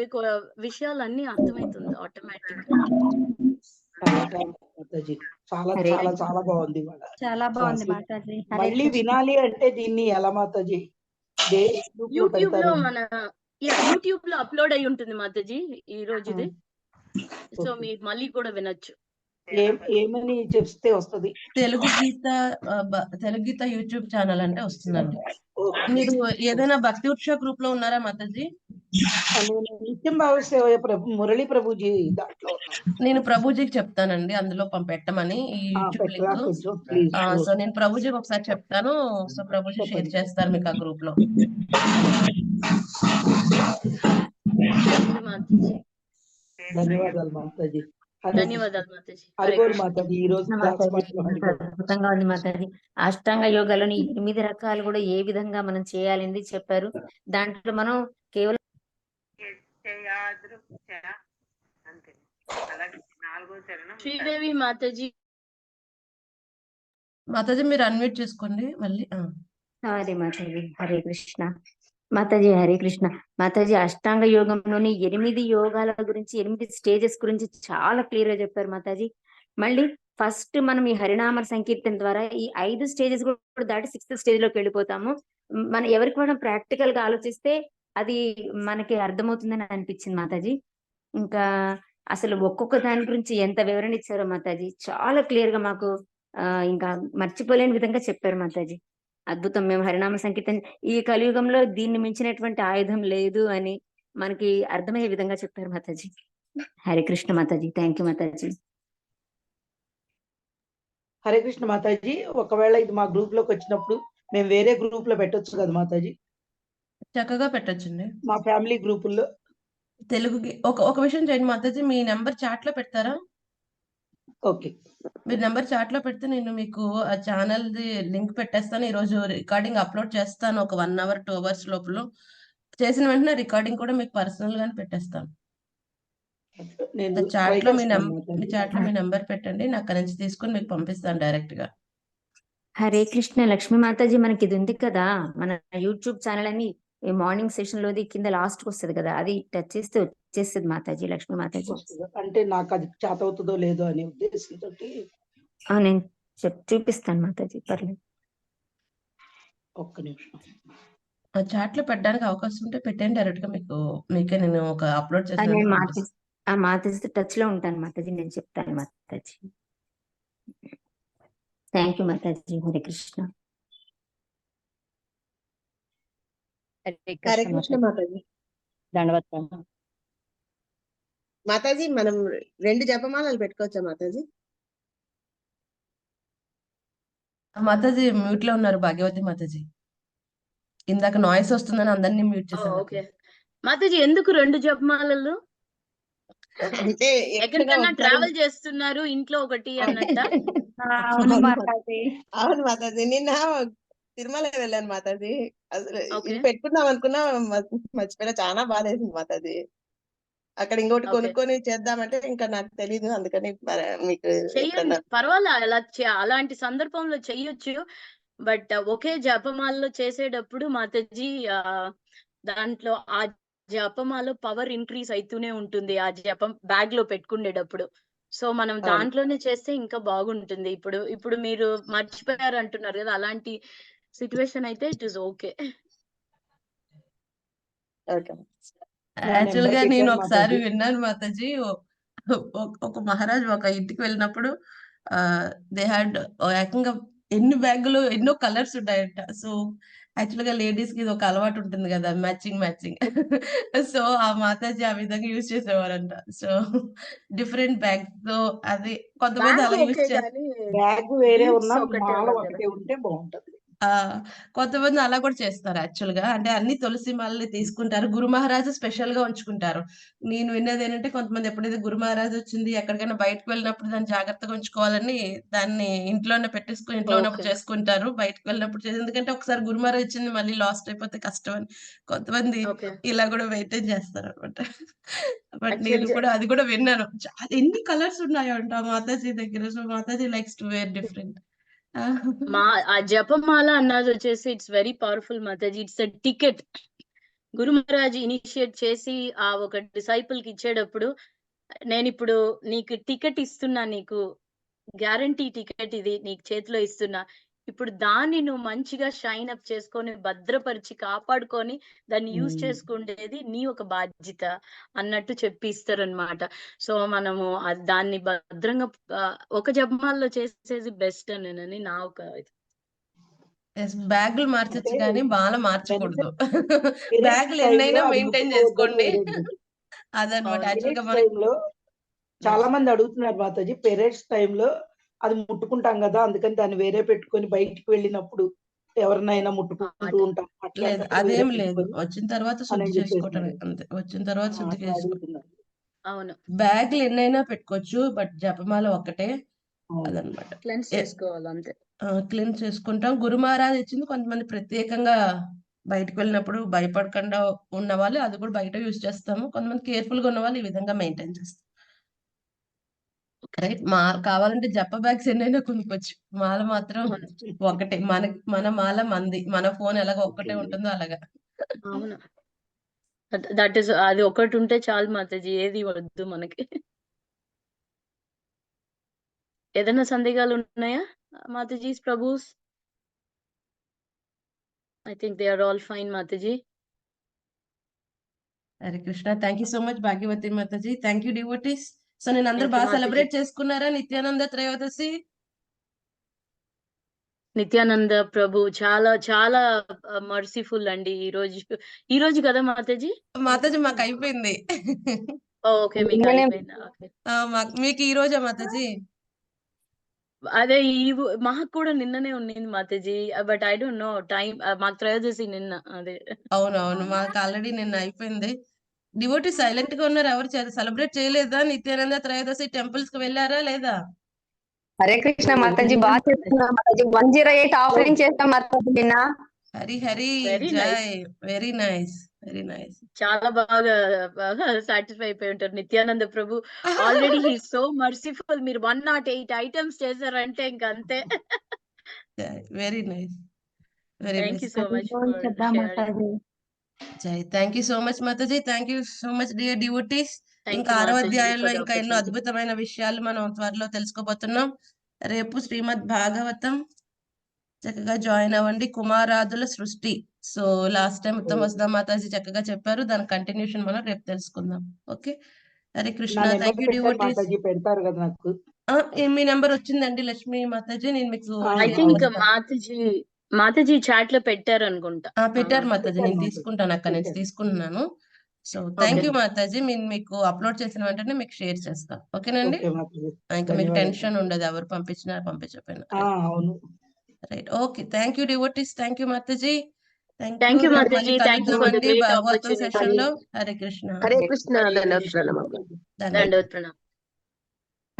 విషయాలన్నీ అర్థమవుతుంది ఆటోమేటిక్. మాతాజీ చాలా హరే చాలా కృష్ణ. చాలా బాగుంది ఇవాళ చాలా బాగుంది క్లాసు. మాతాజీ. హరే మళ్ళీ కృష్ణ. వినాలి అంటే దీన్ని ఎలా మాతాజీ యూట్యూబ్ లో యూట్యూబ్ లో పెడతారు? యూట్యూబ్ లో అప్లోడ్ అయి ఉంటుంది మాతాజీ ఈ రోజుది. So okay. మీరు మళ్ళీ కూడా వినొచ్చు. ఏమని చెప్తే వస్తది? తెలుగు గీత యూట్యూబ్ ఛానల్ అంటే వస్తుందండి. ఓకే. మీరు ఏదైనా భక్తి ఉత్సవ గ్రూప్ లో ఉన్నారా మాతాజీ? నేను నిత్యం భావిస్తే మురళీ ప్రభుజీ దాంట్లో ఉన్నాను. నేను ప్రభుజీకి చెప్తానండి అందులో పెట్టమని ఈ యూట్యూబ్ పెట్టరా లింక్. కొంచెం ప్లీజ్. సో నేను ప్రభుజీకి ఒకసారి చెప్తాను. సో ప్రభుజీ షేర్ చెప్పండి. చేస్తారు మీకు ఆ గ్రూప్ లో. ధన్యవాదాలు మాతాజీ. ధన్యవాదాలు మాతాజీ. హరిగోరు మాతాజీ ఈ రోజు క్లాస్ మాత్రం హరిగోరు. అద్భుతంగా ఉంది మాతాజీ. అష్టాంగ యోగాలోని 8 రకాలు కూడా ఏ విధంగా మనం చేయాలని చెప్పారు. దాంట్లో మనం కేవలం శ్రీదేవి మాతాజీ. మాతాజీ మీరు అన్మ్యూట్ చేసుకోండి మళ్ళీ. సారీ మాతాజీ. హరే కృష్ణ. మాతాజీ హరే కృష్ణ. మాతాజీ అష్టాంగ యోగంలోని 8 యోగాల గురించి 8 స్టేజెస్ గురించి చాలా క్లియర్ గా చెప్పారు మాతాజీ. మళ్ళీ ఫస్ట్ మనం ఈ హరినామ సంకీర్తన ద్వారా ఈ 5 స్టేజెస్ కూడా దాటి 6th స్టేజ్ లోకి వెళ్ళిపోతాము. మన ఎవరికి మనం ప్రాక్టికల్ గా ఆలోచిస్తే అది మనకి అర్థమవుతుందని అనిపించింది మాతాజీ. ఇంకా అసలు ఒక్కొక్క దాని గురించి ఎంత వివరణ ఇచ్చారో మాతాజీ. చాలా క్లియర్ గా మాకు ఇంకా మర్చిపోలేని విధంగా చెప్పారు మాతాజీ. అద్భుతం. మేము హరినామ సంకీర్తన ఈ కలియుగంలో దీన్ని మించినటువంటి ఆయుధం లేదు అని మనకి అర్థమయ్యే విధంగా చెప్పారు మాతాజీ. హరే కృష్ణ మాతాజీ. థ్యాంక్ యూ మాతాజీ. హరే కృష్ణ మాతాజీ. ఒకవేళ ఇది మా గ్రూప్ లోకి వచ్చినప్పుడు మేము వేరే గ్రూప్ లో పెట్టొచ్చు కదా మాతాజీ? చక్కగా పెట్టొచ్చండి మా ఫ్యామిలీ గ్రూపుల్లో. తెలుగుకి ఒక విషయం చేయండి మాతాజీ, మీ నెంబర్ చాట్ లో పెడతారా? ఓకే. మీరు నెంబర్ చాట్ లో పెడితే నేను మీకు ఆ ఛానల్ ది లింక్ పెట్టేస్తాను. ఈ రోజు రికార్డింగ్ అప్లోడ్ చేస్తాను ఒక 1 hour 2 hours లోపల. చేసిన వెంటనే రికార్డింగ్ కూడా మీకు పర్సనల్ గానే పెట్టేస్తాను. చాట్ లో మీ నెంబర్ పెట్టండి, నాకు అక్కడి నుంచి తీసుకొని మీకు పంపిస్తాను డైరెక్ట్ గా. హరే కృష్ణ. లక్ష్మీ మాతాజీ మనకి ఇది ఉంది కదా మన యూట్యూబ్ ఛానల్ అని మార్నింగ్ సెషన్ లోది కింద లాస్ట్ కి వస్తుంది కదా, అది టచ్ చేస్తే వచ్చేస్తుంది మాతాజీ. లక్ష్మీ మాతాజీ అంటే నాకు అది చేత అవుతుందో లేదో అనే ఉద్దేశంతో నేను చూపిస్తాను మాతాజీ. పర్లేదు, ఒక్క నిమిషం. చాట్ లో పెట్టడానికి అవకాశం ఉంటే పెట్టండి, డైరెక్ట్ గా మీకే నేను ఒక అప్లోడ్ నేను చేస్తాను. మాతాజీ టచ్ లో ఉంటాను మాతాజీ, నేను చెప్తాను మాతాజీ. థ్యాంక్ యూ మాతాజీ. హరే కృష్ణ. హరే కృష్ణ మాతాజీ. దండవత్తం మాతాజీ మనం 2 జపమాలలు పెట్టుకోవచ్చా మాతాజీ? మాతాజీ మ్యూట్ లో ఉన్నారు భాగ్యవతి మాతాజీ. ఇందాక నాయిస్ వస్తుందని అందరినీ మ్యూట్ చేశాను. ఓకే మాతాజీ, ఎందుకు 2 జపమాలలు? అంటే ఎక్కడికన్నా ట్రావెల్ చేస్తున్నారు ఇంట్లో ఒకటి అన్నట్ట? అవును మాతాజీ. నిన్న తిరుమల వెళ్ళాను మాతాజీ. అసలు ఇది పెట్టుకుందాం అనుకున్నా, మర్చిపోయినా. చాలా బాధ వేసింది మాతాజీ. అక్కడ ఇంకోటి కొనుక్కొని చేద్దామంటే ఇంకా నాకు తెలీదు, అందుకని మీకు పర్వాలేదు, అలాంటి సందర్భంలో చెయ్యొచ్చు. బట్ ఒకే జపమాలలో చేసేటప్పుడు మాతాజీ దాంట్లో ఆ జపమాలో పవర్ ఇంక్రీజ్ అవుతూనే ఉంటుంది ఆ జపం బ్యాగ్ లో పెట్టుకునేటప్పుడు. సో మనం దాంట్లోనే చేస్తే ఇంకా బాగుంటుంది. ఇప్పుడు మీరు మర్చిపోయారు అంటున్నారు కదా, అలాంటి సిచ్యువేషన్ అయితే ఇట్ ఈస్ ఓకే. యాక్చువల్ గా నేను ఒకసారి విన్నాను మాతాజీ, ఒక మహారాజ్ ఒక ఇంటికి వెళ్ళినప్పుడు దే హ్యాడ్ ఏకంగా ఎన్ని బ్యాగులు ఎన్నో కలర్స్ ఉంటాయంట. సో యాక్చువల్ గా లేడీస్ కి ఇది ఒక అలవాటు ఉంటుంది కదా, మ్యాచింగ్. సో ఆ మాతాజీ ఆ విధంగా యూజ్ చేసేవారంట. So different bags. సో అది కొంతమంది అలా యూజ్ చేస్తారు. బ్యాగ్ వేరే ఉన్నా మాల ఒకటే ఉంటే బాగుంటది. ఆ! కొంతమంది అలా కూడా చేస్తారు యాక్చువల్‌గా. అంటే అన్ని తులసి మాలలు తీసుకుంటారు. గురు మహారాజు స్పెషల్‌గా ఉంచుకుంటారు. నేను విన్నదేంటంటే కొంతమంది ఎప్పుడైతే గురు మహారాజ్ వచ్చింది ఎక్కడికైనా బయటకి వెళ్ళినప్పుడు దాన్ని జాగ్రత్తగా ఉంచుకోవాలని దాన్ని ఇంట్లోనే పెట్టేసుకొని ఇంట్లో ఉన్నప్పుడు ఓకే. చేసుకుంటారు. బయటకి వెళ్ళినప్పుడు ఎందుకంటే ఒకసారి గురు మహారాజ్ ఇచ్చింది మళ్ళీ లాస్ట్ అయిపోతే కష్టం అని కొంతమంది ఓకే. ఇలా కూడా మెయింటైన్ చేస్తారనమాట. బట్ నేను యాక్చువల్లీ కూడా అది కూడా విన్నాను. ఎన్ని కలర్స్ ఉన్నాయంట మాతాజీ దగ్గర. So Mataji likes to wear different. ఆ జపమాల అన్నది వచ్చేసి it's very powerful Mataji. It's a ticket. Guru Maharaj initiate చేసి ఆ ఒక డిసైపుల్ కి ఇచ్చేటప్పుడు నేనిప్పుడు నీకు టికెట్ ఇస్తున్నా, నీకు గ్యారంటీ టికెట్ ఇది నీకు చేతిలో ఇస్తున్నా. ఇప్పుడు దాన్ని నువ్వు మంచిగా షైన్ అప్ చేసుకొని భద్రపరిచి కాపాడుకొని దాన్ని యూజ్ చేసుకునేది నీ ఒక బాధ్యత అన్నట్టు చెప్పిస్తారనమాట. సో మనము దాన్ని భద్రంగా ఒక జపమాలలో చేసేది బెస్ట్ అని నా ఒక ఇది. బ్యాగులు మార్చొచ్చు అంటే కానీ మాల మార్చకూడదు. పీరియడ్స్ బ్యాగులు టైంలో ఎన్నైనా అది మెయింటైన్ ముట్టుకోవద్దని చేసుకోండి. వేరేది. అదనమాట అవును. యాక్చువల్‌గా పీరియడ్స్ మనకి టైంలో చాలా మంది అడుగుతున్నారు మాతాజీ. పీరియడ్స్ టైంలో అది ముట్టుకుంటాం కదా, అందుకని దాన్ని వేరే పెట్టుకొని బయటికి వెళ్ళినప్పుడు ఎవరినైనా ముట్టుకుంటూ మాట. ఉంటాం. లేదు. అట్లాంటప్పుడు వేరే అదేం లేదు. పెట్టుకొని వచ్చిన తర్వాత అని శుద్ధి చేసుకోవటమే చెప్పేస్తున్నారు. అంతే. వచ్చిన తర్వాత శుద్ధి అట్లా చేసుకో అడుగుతున్నారు. అవును. బ్యాగులు ఎన్నైనా పెట్టుకోవచ్చు. బట్ జపమాల ఒక్కటే అవును. అదనమాట. క్లెన్స్ చేసుకోవాలి అంతే. క్లీన్ చేసుకుంటాం. గురు మహారాజ్ ఇచ్చింది కొంతమంది ప్రత్యేకంగా బయటకు వెళ్ళినప్పుడు భయపడకుండా ఉన్నవాళ్ళు అది కూడా బయట యూజ్ చేస్తాము. కొంతమంది కేర్‌ఫుల్‌గా ఉన్నవాళ్ళు ఈ విధంగా మెయింటైన్ చేస్తాం. రైట్. కావాలంటే జప బ్యాగ్స్ ఎన్నైనా కొనుక్కోవచ్చు. మాల మాత్రం అవును. ఒకటే. మన మాల మనది. మన ఫోన్ ఎలాగో ఒక్కటే ఉంటుందో అలాగా. అవును. దట్ ఈస్ అది ఒకటి ఉంటే చాలు మాతాజీ. ఏది వద్దు మనకి. ఏదైనా సందేహాలు ఉన్నాయా Matajis, ప్రభుస్? I think they are all fine, Mataji. Hare Krishna. Thank you so much Bhagyavathi Mataji. Thank you devotees. So నేను అందరూ Thank you, బాగా Mataji. సెలబ్రేట్ చేసుకున్నారా నిత్యానంద త్రయోదశి? నిత్యానంద ప్రభు చాలా చాలా మర్సిఫుల్ అండి. ఈ రోజు కదా మాతాజీ? మాతాజీ మాకు అయిపోయింది. ఓకే. మీకు అయిపోయిందా? ఓకే. మీకు ఈ రోజా మాతాజీ? అదే మాకు కూడా నిన్ననే ఉన్నింది Mataji. But I don't know time. మాకు త్రయోదశి నిన్న. అదే. అవునవును. మాకు ఆల్రెడీ నిన్న అయిపోయింది. డివోటీ సైలెంట్ గా ఉన్నారు. ఎవరు సెలబ్రేట్ చేయలేదా? నిత్యానంద త్రయోదశి టెంపుల్స్ కి వెళ్ళారా లేదా? హరే కృష్ణ మాతాజీ, బాగా చేస్తున్నాం మాతాజీ. 108 ఆఫరింగ్ చేస్తాం మాతాజీ నిన్న. హరి హరి వెరీ జై. Nice. Very nice. Very nice. చాలా బాగా సాటిస్ఫై అయిపోయి ఉంటారు. Nityananda Prabhu already he so merciful. మీరు 108 ఐటమ్స్ చేశారంటే ఇంక అంతే. Very nice. Very thank nice. You so much for sharing. జై. థ్యాంక్ యూ సో మచ్ మాతాజీ. Thank you so much dear devotees. Thank ఇంకా యూ 6వ మాతాజీ అధ్యాయంలో ఫర్ ద ఇంకా ఎన్నో ఆపర్చునిటీ. అద్భుతమైన విషయాలు మనం త్వరలో తెలుసుకోబోతున్నాం. రేపు శ్రీమద్ భాగవతం చక్కగా జాయిన్ అవ్వండి. కుమారాదుల సృష్టి. సో లాస్ట్ టైం ఉత్తమ వసుదా మాతాజీ చక్కగా చెప్పారు. దాని కంటిన్యూషన్ మనం రేపు తెలుసుకుందాం. ఓకే. హరే నా కృష్ణ. నెంబర్ థ్యాంక్ యూ పెట్టారు డివోటీస్. మాతాజీ, పెడతారు కదా నాకు. మీ నెంబర్ వచ్చిందండి లక్ష్మి మాతాజీ. నేను మీకు ఐ షేర్ థింక్ చేస్తాను. మాతాజీ చాట్ లో పెట్టారు అనుకుంటా. పెట్టారు మాతాజీ. పెట్టారు నేను మాతాజీ, తీసుకుంటాను. అక్కడ నుంచి పెట్టారు. తీసుకున్నాను. So okay. Thank you Mataji. మీకు అప్లోడ్ చేసిన వెంటనే మీకు షేర్ చేస్తాను. ఓకేనండి. ఓకే మాతాజీ, ఇంకా మీకు ధన్యవాదాలు. టెన్షన్ ఉండదు. ఎవరు పంపించినా పంపించకపోయినా. అవును. Right. Okay. Thank you devotees. Thank you Mataji. Thank thank you. You రేపు మళ్ళీ Mataji. Thank you for the కలుద్దామండి గ్రేట్ భాగవతం ఆపర్చునిటీ. సెషన్ లో. హరే కృష్ణ. హరే కృష్ణ. హరే ధన్యవాదాలు కృష్ణ. మాతాజీ. దండవత్. దండవత్ ప్రణామం.